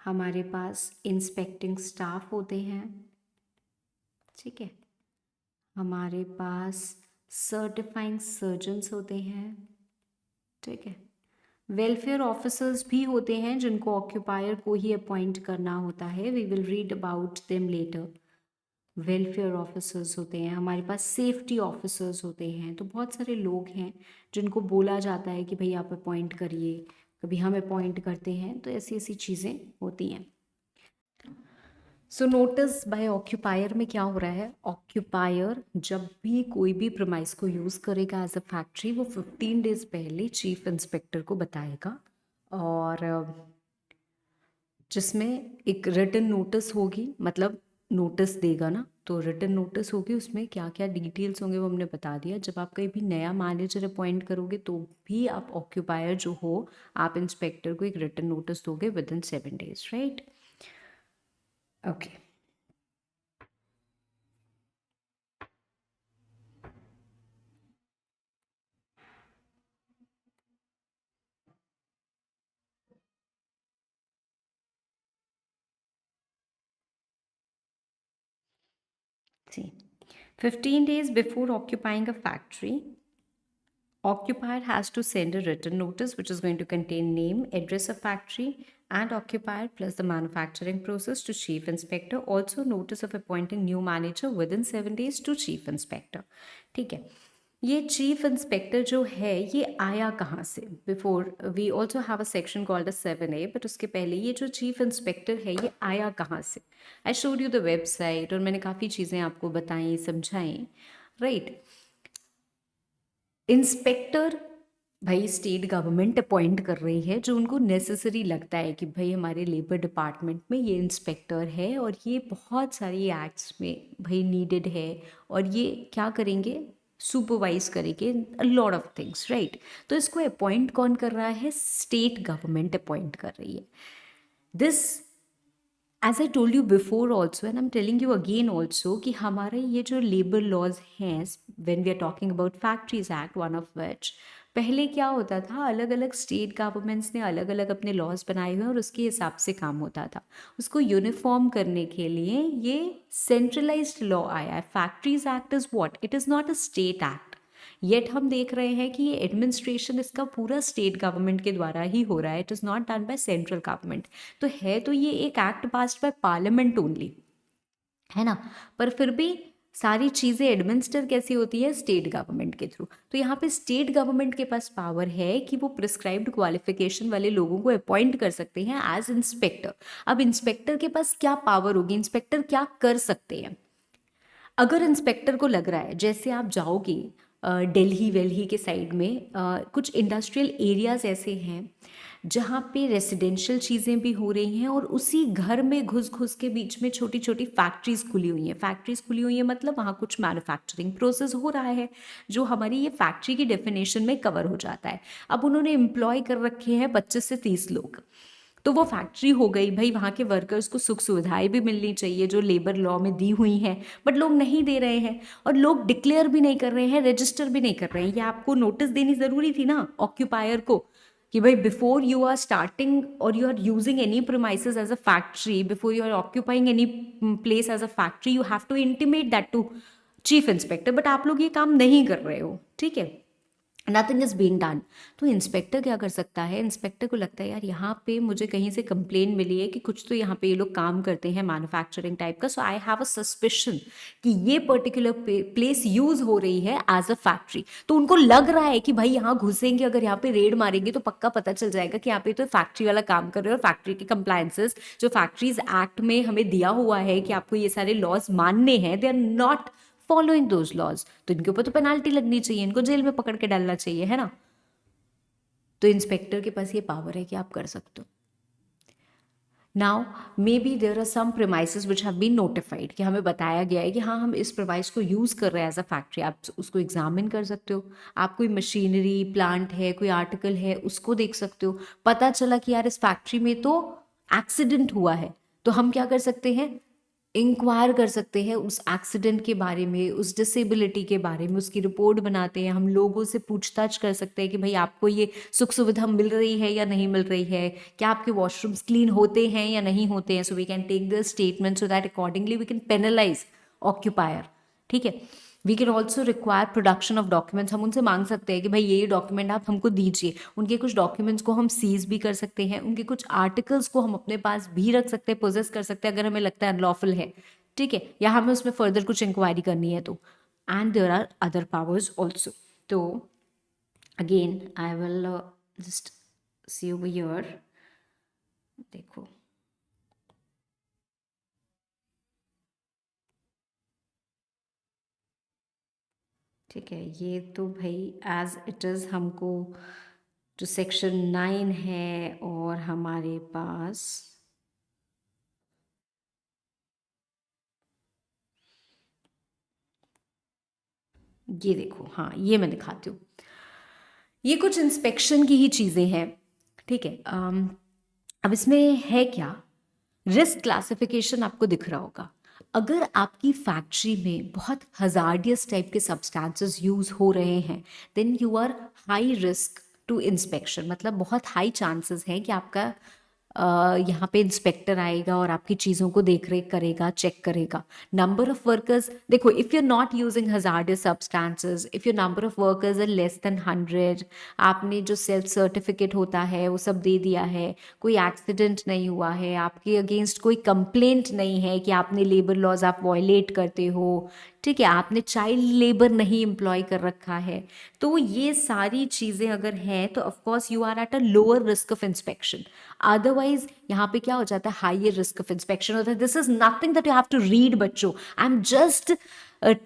हमारे पास इंस्पेक्टिंग स्टाफ होते हैं, ठीक है, हमारे पास सर्टिफाइंग सर्जन्स होते हैं, ठीक है, वेलफेयर ऑफिसर्स भी होते हैं जिनको ऑक्यूपायर को ही अपॉइंट करना होता है, we will read about them later. Welfare officers होते हैं, हमारे पास सेफ्टी ऑफिसर्स होते हैं, तो बहुत सारे लोग हैं जिनको बोला जाता है कि भाई आप अपॉइंट करिए, कभी हम अपॉइंट करते हैं, तो ऐसी ऐसी चीज़ें होती हैं। सो नोटिस बाय ऑक्यूपायर में क्या हो रहा है, ऑक्यूपायर जब भी कोई भी प्रीमाइस को यूज़ करेगा एज अ फैक्ट्री, वो 15 डेज पहले चीफ इंस्पेक्टर को बताएगा, और जिसमें एक रिटन नोटिस होगी, मतलब नोटिस देगा ना, तो रिटन नोटिस होगी, उसमें क्या क्या डिटेल्स होंगे वो हमने बता दिया। जब आप कहीं भी नया मैनेजर अपॉइंट करोगे तो भी आप ऑक्यूपायर जो हो, आप इंस्पेक्टर को एक रिटन नोटिस दोगे with in 7 days, right. Okay, see, 15 days before occupying a factory, occupier has to send a written notice which is going to contain name, address of factory and occupier plus the manufacturing process to chief inspector. Also notice of appointing new manager within 7 days to chief inspector, ठीक है। ये chief inspector जो है ये आया कहाँ से, before we also have a section called a 7A, but उसके पहले ये जो चीफ इंस्पेक्टर है ये आया कहाँ से। I showed you the website और मैंने काफ़ी चीज़ें आपको बताई, समझाई, राइट। इंस्पेक्टर भाई स्टेट गवर्नमेंट अपॉइंट कर रही है, जो उनको नेसेसरी लगता है कि भाई हमारे लेबर डिपार्टमेंट में ये इंस्पेक्टर है और ये बहुत सारी एक्ट्स में भाई नीडेड है, और ये क्या करेंगे, सुपरवाइज करेंगे लॉट ऑफ थिंग्स, राइट। तो इसको अपॉइंट कौन कर रहा है, स्टेट गवर्नमेंट अपॉइंट कर रही है। This as I told you before also and I am telling you again also कि हमारे ये जो लेबर लॉज हैं, when we are talking about factories act, one of which, पहले क्या होता था, अलग अलग स्टेट गवर्नमेंट्स ने अलग अलग अपने लॉज बनाए हुए और उसके हिसाब से काम होता था। उसको यूनिफॉर्म करने के लिए ये सेंट्रलाइज्ड लॉ आया है। Factories act is what, it is not a state act, yet हम देख रहे हैं कि ये एडमिनिस्ट्रेशन इसका पूरा स्टेट गवर्नमेंट के द्वारा ही हो रहा है, it is not done by central government. तो है तो ये एक act passed by parliament only, है ना, पर फिर भी सारी चीज़ें एडमिनिस्टर कैसी होती है, स्टेट गवर्नमेंट के थ्रू। तो यहाँ पे स्टेट गवर्नमेंट के पास पावर है कि वो प्रिस्क्राइब्ड क्वालिफिकेशन वाले लोगों को अपॉइंट कर सकते हैं एज इंस्पेक्टर। अब इंस्पेक्टर के पास क्या पावर होगी, इंस्पेक्टर क्या कर सकते हैं। अगर इंस्पेक्टर को लग रहा है, जैसे आप जाओगे दिल्ली वेल्ही के साइड में कुछ इंडस्ट्रियल एरियाज ऐसे हैं जहाँ पे रेसिडेंशियल चीज़ें भी हो रही हैं और उसी घर में घुस घुस के बीच में छोटी छोटी फैक्ट्रीज खुली हुई हैं। फैक्ट्रीज खुली हुई हैं मतलब वहाँ कुछ मैन्युफैक्चरिंग प्रोसेस हो रहा है जो हमारी ये फैक्ट्री की डेफिनेशन में कवर हो जाता है। अब उन्होंने एम्प्लॉय कर रखे हैं 25 से 30 लोग, तो वो फैक्ट्री हो गई भाई, वहाँ के वर्कर्स को सुख सुविधाएं भी मिलनी चाहिए जो लेबर लॉ में दी हुई हैं, बट लोग नहीं दे रहे हैं और लोग डिक्लेयर भी नहीं कर रहे हैं, रजिस्टर भी नहीं कर रहे हैं। ये आपको नोटिस देनी ज़रूरी थी ना ऑक्यूपायर को कि भाई बिफोर यू आर स्टार्टिंग और you are using any premises as a factory, before you are occupying any place as a factory, you have to intimate that to chief inspector, but आप लोग ये काम नहीं कर रहे हो, ठीक है, नथिंग इज बीइंग डन। तो इंस्पेक्टर क्या कर सकता है, इंस्पेक्टर को लगता है यार यहाँ पे मुझे कहीं से कंप्लेन मिली है कि कुछ तो यहाँ पे ये लोग काम करते हैं मैन्युफैक्चरिंग टाइप का, सो आई हैव अ सस्पिशन कि ये पर्टिकुलर प्लेस यूज हो रही है एज अ फैक्ट्री। तो उनको लग रहा है कि भाई यहाँ घुसेंगे, अगर यहाँ पे रेड मारेंगे तो पक्का पता चल जाएगा कि यहाँ पे तो फैक्ट्री वाला काम कर रहे हैं और फैक्ट्री के कंप्लायंसेस जो फैक्ट्रीज एक्ट में हमें दिया हुआ है कि आपको ये सारे लॉज मानने हैं, they are not following those laws, तो इनके ऊपर तो पेनाल्टी लगनी चाहिए, इनको जेल में पकड़ के डालना चाहिए, है ना। तो इंस्पेक्टर के पास ये पावर है कि आप कर सकते हो। Now may be there are some premises which have been notified कि हमें बताया गया है कि हाँ हम इस प्रेमाइस को यूज़ कर रहे हैं एज अ फैक्ट्री, आप उसको एग्जामिन कर सकते हो, आप कोई मशीनरी प्लांट है, कोई आर्टिकल है, उसको देख सकते हो। पता चला कि यार इस फैक्ट्री में तो एक्सीडेंट हुआ है, तो हम क्या कर सकते हैं, इंक्वायर कर सकते हैं उस एक्सीडेंट के बारे में, उस डिसेबिलिटी के बारे में, उसकी रिपोर्ट बनाते हैं, हम लोगों से पूछताछ कर सकते हैं कि भाई आपको ये सुख सुविधा मिल रही है या नहीं मिल रही है, क्या आपके वॉशरूम्स क्लीन होते हैं या नहीं होते हैं, so we can take the statement so that accordingly we can penalise occupier, ठीक है। We can also require production of documents, हम उनसे मांग सकते हैं कि भाई ये डॉक्यूमेंट आप हमको दीजिए, उनके कुछ डॉक्यूमेंट्स को हम सीज भी कर सकते हैं, उनके कुछ आर्टिकल्स को हम अपने पास भी रख सकते हैं, पोजेस कर सकते हैं अगर हमें लगता है अनलॉफुल है, ठीक है, या हमें उसमें फर्दर कुछ इंक्वायरी करनी है तो। And there are other powers also. तो again I will just see over here, देखो ठीक है, ये तो भाई एज इट इज़ हमको जो सेक्शन 9 है और हमारे पास ये देखो, हाँ ये मैं दिखाती हूँ, ये कुछ इंस्पेक्शन की ही चीज़ें हैं, ठीक है। अब इसमें है क्या, रिस्क क्लासिफिकेशन आपको दिख रहा होगा। अगर आपकी फैक्ट्री में बहुत हजार्डियस टाइप के सब्सटेंसेस यूज हो रहे हैं, then you are high risk to inspection, मतलब बहुत हाई चांसेस हैं कि आपका यहाँ पे इंस्पेक्टर आएगा और आपकी चीज़ों को देख रेख करेगा, चेक करेगा। नंबर ऑफ वर्कर्स, देखो if you not using hazardous substances, if you number of workers are less than 100, आपने जो सेल्फ सर्टिफिकेट होता है वो सब दे दिया है, कोई एक्सीडेंट नहीं हुआ है, आपके अगेंस्ट कोई कंप्लेंट नहीं है कि आपने लेबर लॉज आप वॉयलेट करते हो, ठीक है, आपने चाइल्ड लेबर नहीं एम्प्लॉय कर रखा है, तो ये सारी चीज़ें अगर हैं तो of course you are at a lower risk of inspection. Otherwise यहाँ पे क्या हो जाता है, हाइयर रिस्क ऑफ इंस्पेक्शन होता है। This is nothing that you have to read बच्चों, I am just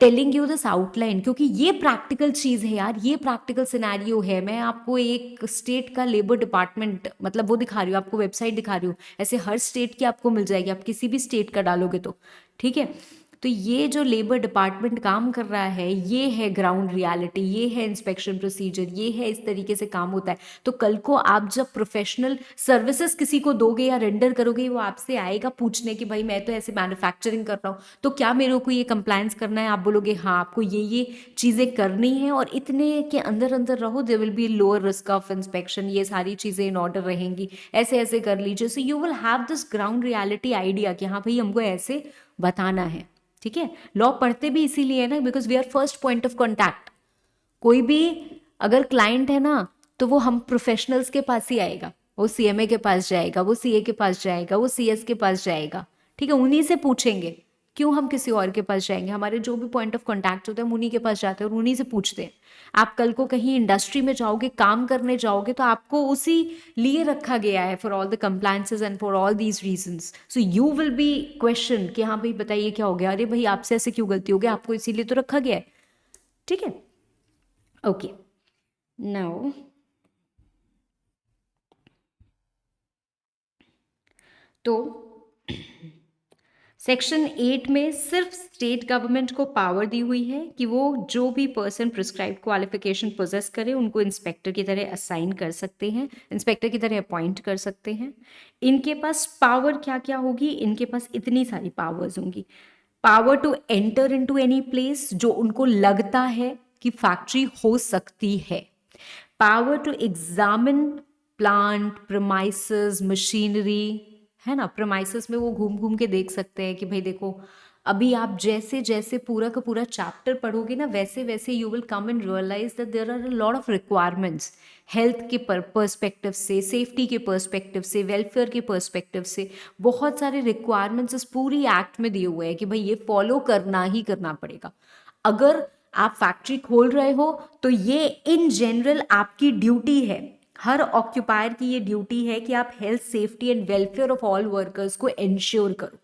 telling you this outline, क्योंकि ये प्रैक्टिकल चीज़ है यार, ये प्रैक्टिकल सिनेरियो है। मैं आपको एक स्टेट का लेबर डिपार्टमेंट मतलब वो दिखा रही हूँ, आपको वेबसाइट दिखा रही हूँ, ऐसे हर स्टेट की आपको मिल जाएगी, आप किसी भी स्टेट का डालोगे तो, ठीक है। तो ये जो लेबर डिपार्टमेंट काम कर रहा है, ये है ग्राउंड रियलिटी, ये है इंस्पेक्शन प्रोसीजर, ये है इस तरीके से काम होता है। तो कल को आप जब प्रोफेशनल सर्विसेज किसी को दोगे या रेंडर करोगे, वो आपसे आएगा पूछने कि भाई मैं तो ऐसे मैन्युफैक्चरिंग कर रहा हूँ, तो क्या मेरे को ये कंप्लायंस करना है, आप बोलोगे हाँ आपको ये चीज़ें करनी है और इतने के अंदर अंदर रहो, there will be lower risk of inspection, ये सारी चीज़ें इन ऑर्डर रहेंगी, ऐसे ऐसे कर लीजिए, so you will have this ground reality idea कि हाँ भाई हमको ऐसे बताना है, ठीक है। लॉ पढ़ते भी इसीलिए ना, because we are first point of contact. कोई भी अगर क्लाइंट है ना, तो वो हम प्रोफेशनल्स के पास ही आएगा, वो सीएमए के पास जाएगा, वो सीए के पास जाएगा, वो सीएस के पास जाएगा, ठीक है, उन्हीं से पूछेंगे। क्यों हम किसी और के पास जाएंगे, हमारे जो भी पॉइंट ऑफ कॉन्टैक्ट होते हैं हम उन्हीं के पास जाते हैं और उन्हीं से पूछते हैं। आप कल को कहीं इंडस्ट्री में जाओगे, काम करने जाओगे, तो आपको उसी लिए रखा गया है for all the compliances and for all these reasons, so you will be question कि हाँ भाई बताइए क्या हो गया, अरे भाई आपसे ऐसे क्यों गलती हो गई, आपको इसीलिए तो रखा गया है, ठीक है। ओके, नाउ तो सेक्शन 8 में सिर्फ स्टेट गवर्नमेंट को पावर दी हुई है कि वो जो भी पर्सन प्रिस्क्राइब्ड क्वालिफिकेशन पोजेस करे उनको इंस्पेक्टर की तरह असाइन कर सकते हैं, इंस्पेक्टर की तरह अपॉइंट कर सकते हैं। इनके पास पावर क्या क्या होगी? इनके पास इतनी सारी पावर्स होंगी। Power to enter into any place जो उनको लगता है कि फैक्ट्री हो सकती है। Power to examine plant, premises, machinery, है ना। प्रेमाइसेस में वो घूम घूम के देख सकते हैं कि भाई देखो, अभी आप जैसे जैसे पूरा का पूरा चैप्टर पढ़ोगे ना, वैसे वैसे you will come and realise that there are a lot of requirements, health के पर्सपेक्टिव से, सेफ्टी के पर्सपेक्टिव से, वेलफेयर के पर्सपेक्टिव से बहुत सारे रिक्वायरमेंट्स इस पूरी एक्ट में दिए हुए हैं कि भाई ये फॉलो करना ही करना पड़ेगा। अगर आप फैक्ट्री खोल रहे हो तो ये इन जनरल आपकी ड्यूटी है, हर ऑक्यूपायर की ये ड्यूटी है कि आप health, safety and welfare of all workers को इंश्योर करो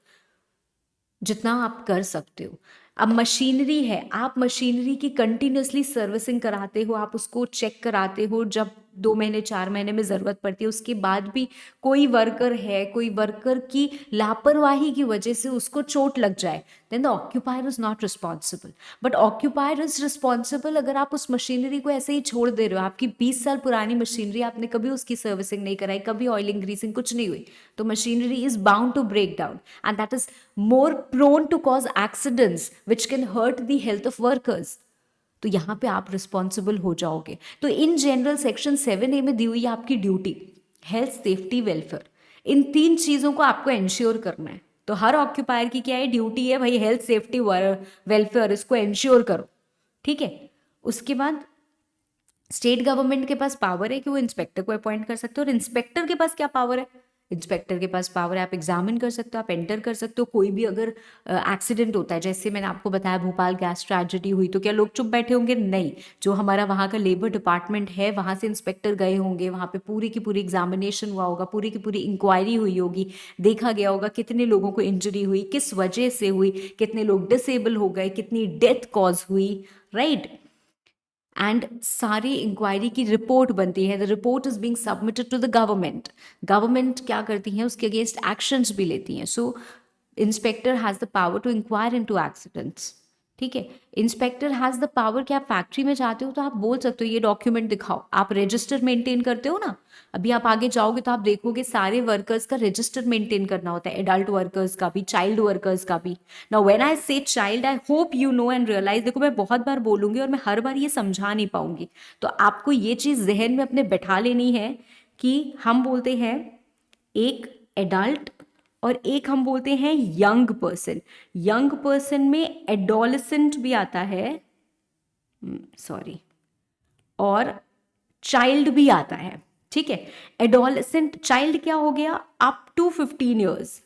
जितना आप कर सकते हो। अब मशीनरी है, आप मशीनरी की कंटिन्यूसली सर्विसिंग कराते हो, आप उसको चेक कराते हो जब 2 महीने 4 महीने में ज़रूरत पड़ती है। उसके बाद भी कोई वर्कर है, कोई वर्कर की लापरवाही की वजह से उसको चोट लग जाए, then the occupier is not responsible. But occupier is responsible अगर आप उस मशीनरी को ऐसे ही छोड़ दे रहे हो। आपकी 20 साल पुरानी मशीनरी, आपने कभी उसकी सर्विसिंग नहीं कराई, कभी ऑयलिंग ग्रीसिंग कुछ नहीं हुई, तो machinery is bound to break down and that is more prone to cause accidents which can hurt the health of workers. तो यहाँ पे आप रिस्पॉन्सिबल हो जाओगे। तो इन जनरल सेक्शन 7A में दी हुई है आपकी ड्यूटी, हेल्थ, सेफ्टी, वेलफेयर, इन 3 चीज़ों को आपको इंश्योर करना है। तो हर ऑक्यूपायर की क्या है? ड्यूटी है भाई, हेल्थ, सेफ्टी, वेलफेयर, इसको इंश्योर करो, ठीक है। उसके बाद स्टेट गवर्नमेंट के पास पावर है कि वो इंस्पेक्टर को अपॉइंट कर सकते हो। और इंस्पेक्टर के पास क्या पावर है? इंस्पेक्टर के पास पावर है, आप एग्जामिन कर सकते हो, आप एंटर कर सकते हो। कोई भी अगर एक्सीडेंट होता है, जैसे मैंने आपको बताया भोपाल गैस ट्रेजेडी हुई, तो क्या लोग चुप बैठे होंगे? नहीं। जो हमारा वहाँ का लेबर डिपार्टमेंट है, वहाँ से इंस्पेक्टर गए होंगे, वहाँ पे पूरी की पूरी एग्जामिनेशन हुआ होगा, पूरी की पूरी इंक्वायरी हुई होगी, देखा गया होगा कितने लोगों को इंजरी हुई, किस वजह से हुई, कितने लोग डिसेबल हो गए, कितनी डेथ कॉज हुई, राइट। एंड सारी इंक्वायरी की रिपोर्ट बनती है। The report is being submitted to the government. Government क्या करती है? उसके अगेंस्ट एक्शंस भी लेती हैं। So inspector has the power to inquire into accidents, ठीक है। इंस्पेक्टर हैज़ द पावर कि आप फैक्ट्री में जाते हो तो आप बोल सकते हो ये डॉक्यूमेंट दिखाओ। आप रजिस्टर मेंटेन करते हो ना, अभी आप आगे जाओगे तो आप देखोगे सारे वर्कर्स का रजिस्टर मेंटेन करना होता है, एडल्ट वर्कर्स का भी, चाइल्ड वर्कर्स का भी। Now when I say child, I hope you know and realise, देखो मैं बहुत बार बोलूंगी और मैं हर बार ये समझा नहीं पाऊंगी, तो आपको ये चीज़ जहन में अपने बैठा लेनी है कि हम बोलते हैं एक एडल्ट और एक हम बोलते हैं यंग पर्सन। यंग पर्सन में एडोलेसेंट भी आता है, सॉरी, और चाइल्ड भी आता है, ठीक है। एडोलेसेंट चाइल्ड क्या हो गया? अप टू 15 ईयर्स,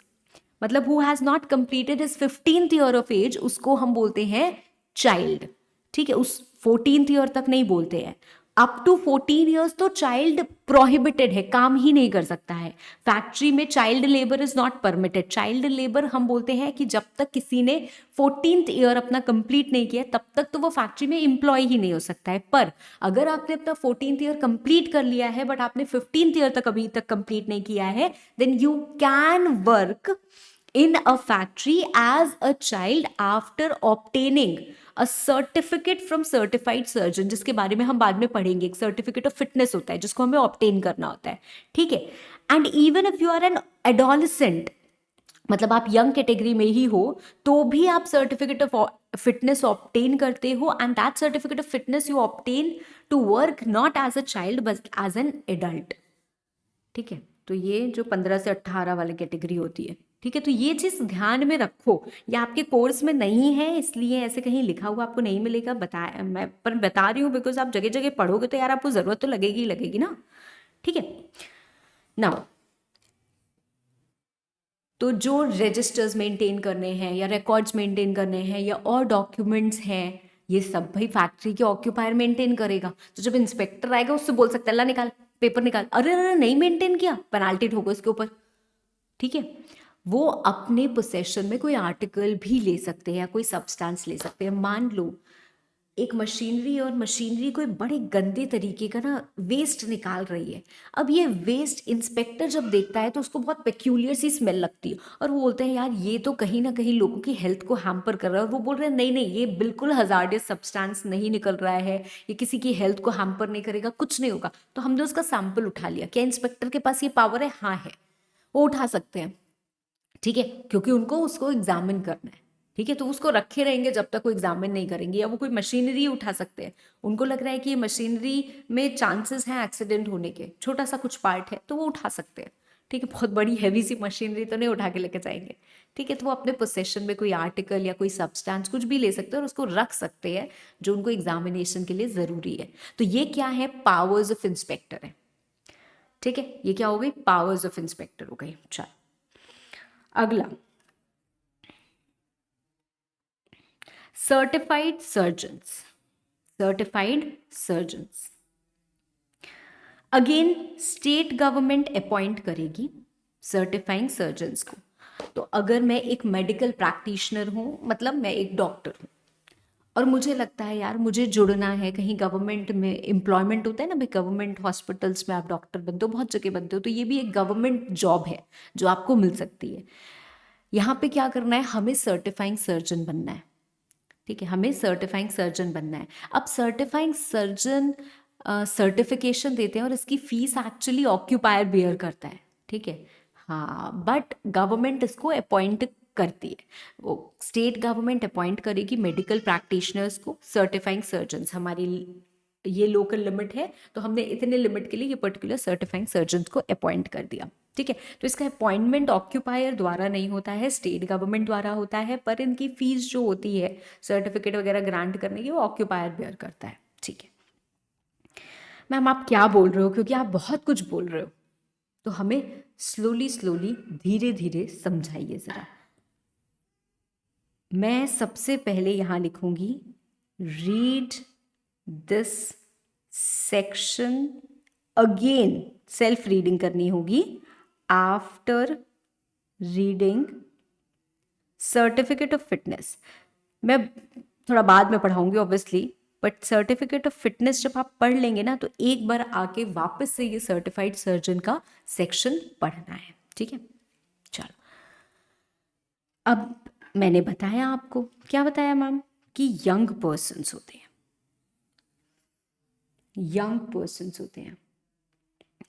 मतलब who has not completed his 15th year of age, उसको हम बोलते हैं चाइल्ड, ठीक है। उस 14th ईयर तक नहीं बोलते हैं। अप टू 14 ईयर्स तो चाइल्ड प्रोहिबिटेड है, काम ही नहीं कर सकता है फैक्ट्री में। Child labour is not permitted. Child labour हम बोलते हैं कि जब तक किसी ने 14th ईयर अपना कंप्लीट नहीं किया तब तक तो वो फैक्ट्री में एम्प्लॉय ही नहीं हो सकता है। पर अगर आपने अपना 14th ईयर कंप्लीट कर लिया है बट आपने 15th ईयर तक अभी तक कंप्लीट नहीं किया है, then you can work in a factory as a child after obtaining a certificate from certified surgeon, जिसके बारे में हम बाद में पढ़ेंगे। एक सर्टिफिकेट ऑफ फिटनेस होता है जिसको हमें ऑब्टेन करना होता है, ठीक है। And even if you are an adolescent, मतलब आप यंग कैटेगरी में ही हो, तो भी आप सर्टिफिकेट ऑफ फिटनेस ऑब्टेन करते हो। And that certificate of fitness you obtain to work not as a child but as an adult, ठीक है। तो ये जो 15 से 18 वाली कैटेगरी होती है, ठीक है। तो ये चीज़ ध्यान में रखो, ये आपके कोर्स में नहीं है इसलिए ऐसे कहीं लिखा हुआ आपको नहीं मिलेगा, मैं पर बता रही हूँ बिकॉज आप जगह जगह पढ़ोगे तो यार आपको ज़रूरत तो लगेगी ही लगेगी ना, ठीक है। नाउ तो जो रजिस्टर्स मेंटेन करने हैं या रिकॉर्ड्स मेंटेन करने हैं या और डॉक्यूमेंट्स हैं, ये सब भाई फैक्ट्री के ऑक्यूपायर मेंटेन करेगा। तो जब इंस्पेक्टर आएगा उससे बोल सकता है ला निकाल, पेपर निकाल, अरे अरे नहीं मेंटेन किया, पेनाल्टी ठोको इसके ऊपर, ठीक है। वो अपने पोसेशन में कोई आर्टिकल भी ले सकते हैं या कोई सब्सटेंस ले सकते हैं। मान लो एक मशीनरी, और मशीनरी कोई बड़े गंदे तरीके का ना वेस्ट निकाल रही है। अब ये वेस्ट इंस्पेक्टर जब देखता है तो उसको बहुत पेक्यूलियर सी स्मेल लगती है, और वो बोलते हैं यार ये तो कहीं ना कहीं लोगों की हेल्थ को हैम्पर कर रहा है। और वो बोल रहे हैं नहीं नहीं, ये बिल्कुल हजार्डियस सब्सटेंस नहीं निकल रहा है, ये किसी की हेल्थ को हैम्पर नहीं करेगा, कुछ नहीं होगा। तो हमने उसका सैंपल उठा लिया। क्या इंस्पेक्टर के पास ये पावर है? हाँ है, वो उठा सकते हैं, ठीक है, क्योंकि उनको उसको एग्जामिन करना है। ठीक है, तो उसको रखे रहेंगे जब तक वो एग्जामिन नहीं करेंगे। या वो कोई मशीनरी उठा सकते हैं, उनको लग रहा है कि ये मशीनरी में चांसेस हैं एक्सीडेंट होने के, छोटा सा कुछ पार्ट है, तो वो उठा सकते हैं। ठीक है, बहुत बड़ी हैवी सी मशीनरी तो नहीं उठा के लेके जाएंगे। ठीक है, तो वो अपने पोसेशन में कोई आर्टिकल या कोई सब्सटेंस कुछ भी ले सकते हैं और उसको रख सकते हैं जो उनको एग्जामिनेशन के लिए ज़रूरी है। तो ये क्या है? पावर्स ऑफ इंस्पेक्टर है। ठीक है, ये क्या हो गई? पावर्स ऑफ इंस्पेक्टर हो गई। चल अगला, certified surgeons. Certified surgeons again state government appoint करेगी सर्टिफाइंग सर्जन्स को। तो अगर मैं एक मेडिकल प्रैक्टिशनर हूं, मतलब मैं एक डॉक्टर हूं, और मुझे लगता है यार मुझे जुड़ना है कहीं गवर्नमेंट में, एम्प्लॉयमेंट होता है ना भाई, गवर्नमेंट हॉस्पिटल्स में आप डॉक्टर बनते हो, बहुत जगह बनते हो, तो ये भी एक गवर्नमेंट जॉब है जो आपको मिल सकती है। यहाँ पे क्या करना है? हमें सर्टिफाइंग सर्जन बनना है। ठीक है, हमें सर्टिफाइंग सर्जन बनना है। अब सर्टिफाइंग सर्जन सर्टिफिकेशन देते हैं और इसकी फीस एक्चुअली ऑक्यूपायर बियर करता है। ठीक है, हाँ, बट गवर्नमेंट इसको अपॉइंट करती है। वो स्टेट गवर्नमेंट अपॉइंट करेगी मेडिकल प्रैक्टिशनर्स को सर्टिफाइंग सर्जन्स। हमारी ये लोकल लिमिट है, तो हमने इतने लिमिट के लिए ये पर्टिकुलर सर्टिफाइंग सर्जन्स को अपॉइंट कर दिया। ठीक है, तो इसका अपॉइंटमेंट ऑक्यूपायर द्वारा नहीं होता है, स्टेट गवर्नमेंट द्वारा होता है, पर इनकी फीस जो होती है सर्टिफिकेट वगैरह ग्रांट करने की, वो ऑक्यूपायर बेयर करता है। ठीक है मैम, आप क्या बोल रहे हो? क्योंकि आप बहुत कुछ बोल रहे हो, तो हमें स्लोली स्लोली धीरे धीरे समझाइए ज़रा। मैं सबसे पहले यहाँ लिखूंगी read this section again, self reading करनी होगी। After reading certificate of fitness, मैं थोड़ा बाद में पढ़ाऊंगी obviously, but certificate of fitness जब आप पढ़ लेंगे ना, तो एक बार आके वापस से ये सर्टिफाइड सर्जन का सेक्शन पढ़ना है। ठीक है, चलो। अब मैंने बताया आपको, क्या बताया मैम? कि यंग पर्सन्स होते हैं, यंग पर्सन्स होते हैं।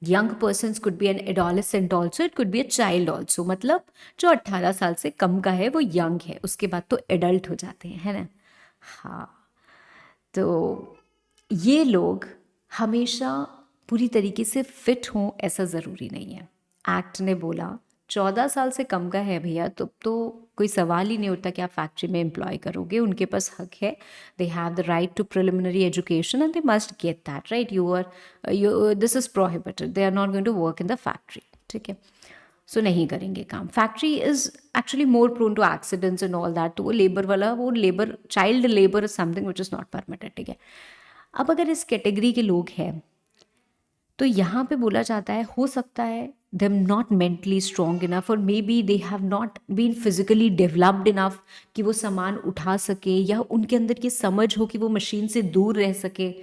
Young persons could be an adolescent also, it could be a child also. मतलब जो 18 साल से कम का है वो यंग है, उसके बाद तो एडल्ट हो जाते हैं, है ना? हाँ, तो ये लोग हमेशा पूरी तरीके से फिट हों ऐसा ज़रूरी नहीं है। एक्ट ने बोला 14 साल से कम का है भैया, तो कोई सवाल ही नहीं उठता कि आप फैक्ट्री में एम्प्लॉय करोगे। उनके पास हक है, they have the right to preliminary education and they must get that, right? This is prohibited, they are not going to work in the factory. ठीक है, सो नहीं करेंगे काम। Factory is actually more prone to accidents and all that, तो वो labour वाला, वो labour, child labour is something which is not permitted. ठीक है, अब अगर इस कैटेगरी के लोग हैं तो यहाँ पे बोला जाता है हो सकता है they am not mentally strong enough, और may be they have not been physically developed enough कि वो सामान उठा सके, या उनके अंदर ये समझ हो कि वो मशीन से दूर रह सके।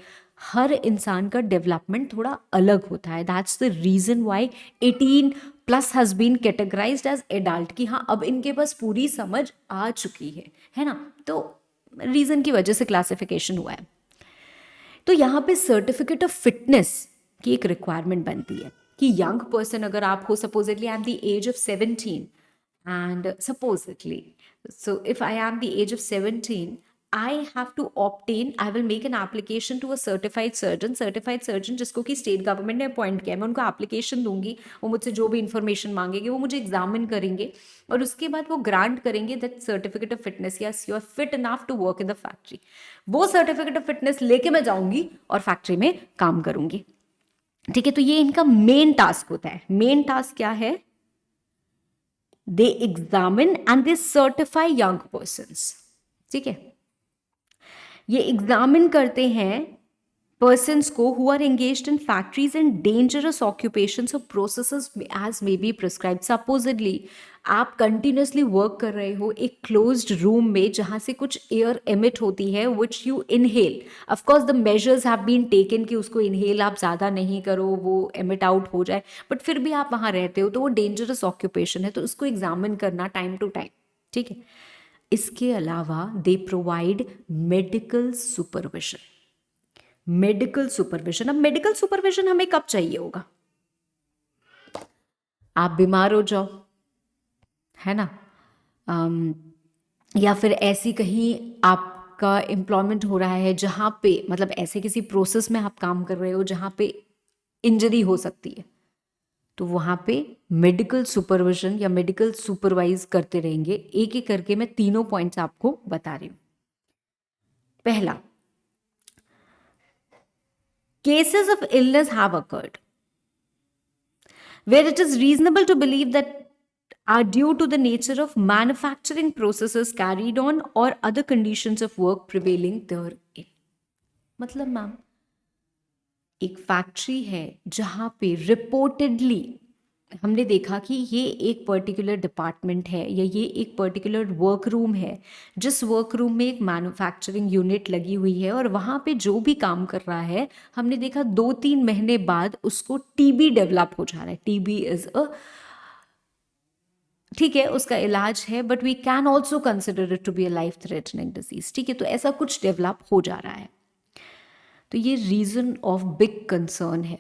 हर इंसान का डेवलपमेंट थोड़ा अलग होता है। That's the reason why 18+ has been categorised as adult, कि हाँ अब इनके पास पूरी समझ आ चुकी है ना? तो रीज़न की वजह से क्लासिफिकेशन हुआ है। तो यहाँ पे सर्टिफिकेट ऑफ फिटनेस की एक रिक्वायरमेंट बनती है कि यंग पर्सन अगर आप हो, supposedly I am the age of 17, and supposedly, so if I am the age of 17, I have to obtain, I will make an application to a certified surgeon जिसको कि state government ने appoint किया है। मैं उनको application दूंगी, वो मुझसे जो भी इंफॉर्मेशन मांगेंगे वो मुझे एग्जामिन करेंगे, और उसके बाद वो ग्रांट करेंगे that certificate of fitness, yes you are fit enough to work in the factory. वो सर्टिफिकेट ऑफ फिटनेस लेके मैं जाऊंगी और फैक्ट्री में काम करूंगी। ठीक है, तो ये इनका मेन टास्क होता है। मेन टास्क क्या है? They examine and they certify young persons. ठीक है, ये एग्जामिन करते हैं persons को who are engaged in factories and dangerous occupations or processes as may be prescribed. Supposedly आप कंटिन्यूसली वर्क कर रहे हो एक क्लोज्ड रूम में जहाँ से कुछ एयर एमिट होती है which you inhale. Of course the measures have been taken कि उसको इनहेल आप ज़्यादा नहीं करो, वो एमिट आउट हो जाए, बट फिर भी आप वहाँ रहते हो तो वो डेंजरस ऑक्यूपेशन है, तो उसको एग्जामिन करना टाइम टू टाइम. ठीक है. इसके अलावा they provide medical supervision. Medical supervision. अब मेडिकल सुपरविजन हमें कब चाहिए होगा? आप बीमार हो जाओ, है ना, या फिर ऐसी कहीं आपका एम्प्लॉयमेंट हो रहा है जहाँ पे मतलब ऐसे किसी प्रोसेस में आप काम कर रहे हो जहाँ पे इंजरी हो सकती है, तो वहाँ पे मेडिकल सुपरविजन या मेडिकल सुपरवाइज करते रहेंगे. एक एक करके मैं तीनों पॉइंट्स आपको बता रही हूँ. पहला, cases of illness have occurred where it is reasonable to believe that are due to the nature of manufacturing processes carried on or other conditions of work prevailing therein. मतलब मैम एक factory है जहाँ पे reportedly हमने देखा कि ये एक पर्टिकुलर डिपार्टमेंट है या ये एक पर्टिकुलर वर्क रूम है जिस वर्क रूम में एक मैन्युफैक्चरिंग यूनिट लगी हुई है और वहाँ पे जो भी काम कर रहा है हमने देखा 2-3 महीने बाद उसको टीबी डेवलप हो जा रहा है. टीबी इज अ, ठीक है, उसका इलाज है but we can also consider it to be a life threatening disease. ठीक है, तो ऐसा कुछ डेवलप हो जा रहा है, तो ये रीजन ऑफ बिग कंसर्न है.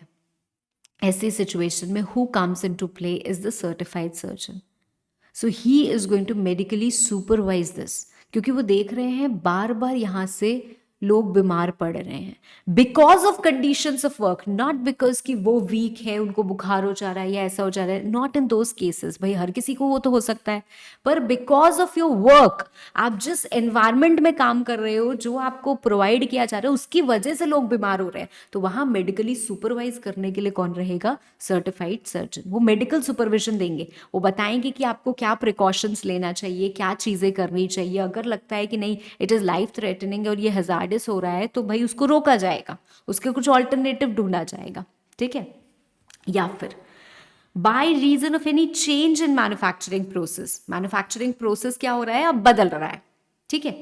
ऐसी सिचुएशन में who comes into play is the certified surgeon. So he is going to medically supervise this, क्योंकि वो देख रहे हैं बार बार यहाँ से लोग बीमार पड़ रहे हैं because of conditions of work, not because कि वो वीक है, उनको बुखार हो जा रहा है या ऐसा हो जा रहा है. नॉट इन दोज केसेस, भाई हर किसी को वो तो हो सकता है, पर बिकॉज ऑफ योर वर्क, आप जिस एनवायरमेंट में काम कर रहे हो, जो आपको प्रोवाइड किया जा रहा है, उसकी वजह से लोग बीमार हो रहे हैं, तो वहां मेडिकली सुपरवाइज करने के लिए कौन रहेगा? Certified surgeon. वो मेडिकल सुपरविजन देंगे, वो बताएंगे कि आपको क्या प्रिकॉशंस लेना चाहिए, क्या चीजें करनी चाहिए. अगर लगता है कि नहीं इट इज लाइफ थ्रेटनिंग और ये हजार्डस हो रहा है तो भाई उसको रोका जाएगा, उसके कुछ ऑल्टरनेटिव ढूंढा जाएगा. ठीक है. या फिर by reason of any change in manufacturing process. Manufacturing process क्या हो रहा है? अब बदल रहा है. ठीक है.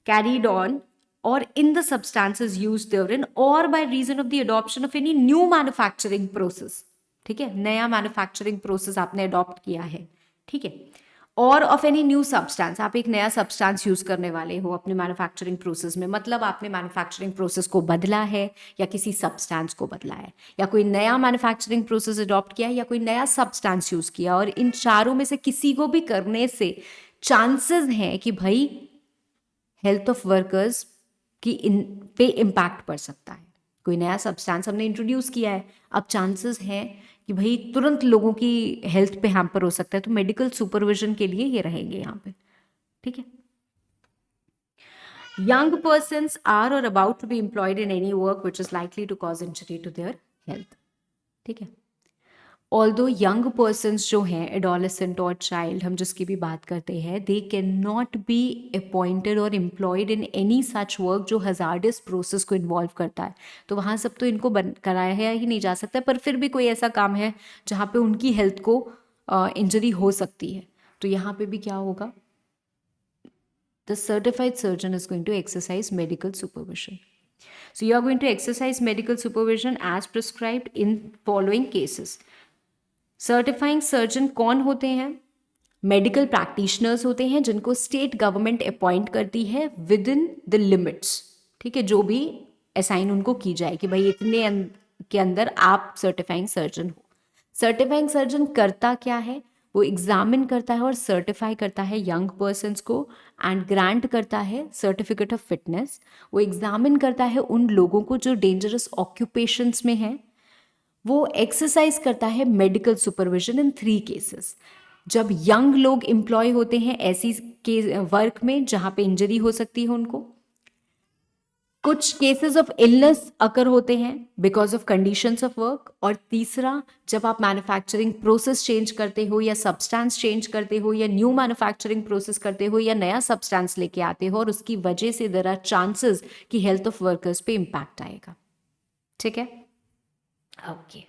कैरीड ऑन और in the substances used therein और by reason of the adoption of any new manufacturing process. ठीक है, नया मैन्युफैक्चरिंग प्रोसेस आपने अडॉप्ट किया है. ठीक है. और ऑफ एनी न्यू सब्सटेंस, आप एक नया सब्सटेंस यूज करने वाले हो अपने मैन्युफैक्चरिंग प्रोसेस में, मतलब आपने मैन्युफैक्चरिंग प्रोसेस को बदला है या किसी सब्सटेंस को बदला है या कोई नया मैन्युफैक्चरिंग प्रोसेस अडॉप्ट किया है या कोई नया सब्सटेंस यूज किया, और इन चारों में से किसी को भी करने से चांसेस हैं कि भाई हेल्थ ऑफ वर्कर्स की इन पे इम्पैक्ट पड़ सकता है. कोई नया सब्सटेंस हमने इंट्रोड्यूस किया है, अब चांसेस हैं कि भाई तुरंत लोगों की हेल्थ पे हैम्पर हो सकता है, तो मेडिकल सुपरविजन के लिए ये रहेंगे यहाँ पे. ठीक है. Young persons are or about to be employed in any work which is likely to cause injury to their health. ठीक है. ऑल्दो यंग पर्सन्स जो हैं, एडोलेसेंट और चाइल्ड, हम जिसकी भी बात करते हैं, they can not be appointed और employed in any such work जो हजार्डस प्रोसेस को इन्वॉल्व करता है. तो वहाँ सब तो इनको कराया ही नहीं जा सकता, पर फिर भी कोई ऐसा काम है जहाँ पे उनकी हेल्थ को इंजरी हो सकती है, तो यहाँ पे भी क्या होगा? The certified surgeon is going to exercise medical supervision. So you are going to exercise medical supervision as prescribed in following cases. Certifying surgeon कौन होते हैं? मेडिकल प्रैक्टिशनर्स होते हैं जिनको स्टेट गवर्नमेंट अपॉइंट करती है विद इन द लिमिट्स. ठीक है, जो भी असाइन उनको की जाए कि भाई इतने के अंदर आप सर्टिफाइंग सर्जन हो. सर्टिफाइंग सर्जन करता क्या है? वो एग्जामिन करता है और सर्टिफाई करता है यंग पर्सन्स को एंड ग्रांट करता है सर्टिफिकेट ऑफ फिटनेस. वो एग्जामिन करता है उन लोगों को जो डेंजरस ऑक्यूपेशंस में हैं. वो एक्सरसाइज करता है मेडिकल सुपरविजन इन 3 केसेस. जब यंग लोग एम्प्लॉय होते हैं ऐसी के वर्क में जहाँ पे इंजरी हो सकती है उनको. कुछ केसेस ऑफ इलनेस अकर होते हैं because of conditions of work. और तीसरा, जब आप मैन्युफैक्चरिंग प्रोसेस चेंज करते हो या सब्सटेंस चेंज करते हो या न्यू मैन्युफैक्चरिंग प्रोसेस करते हो या नया सब्सटेंस लेके आते हो और उसकी वजह से देयर आर चांसेस कि हेल्थ ऑफ वर्कर्स पे इम्पैक्ट आएगा. ठीक है? ओके।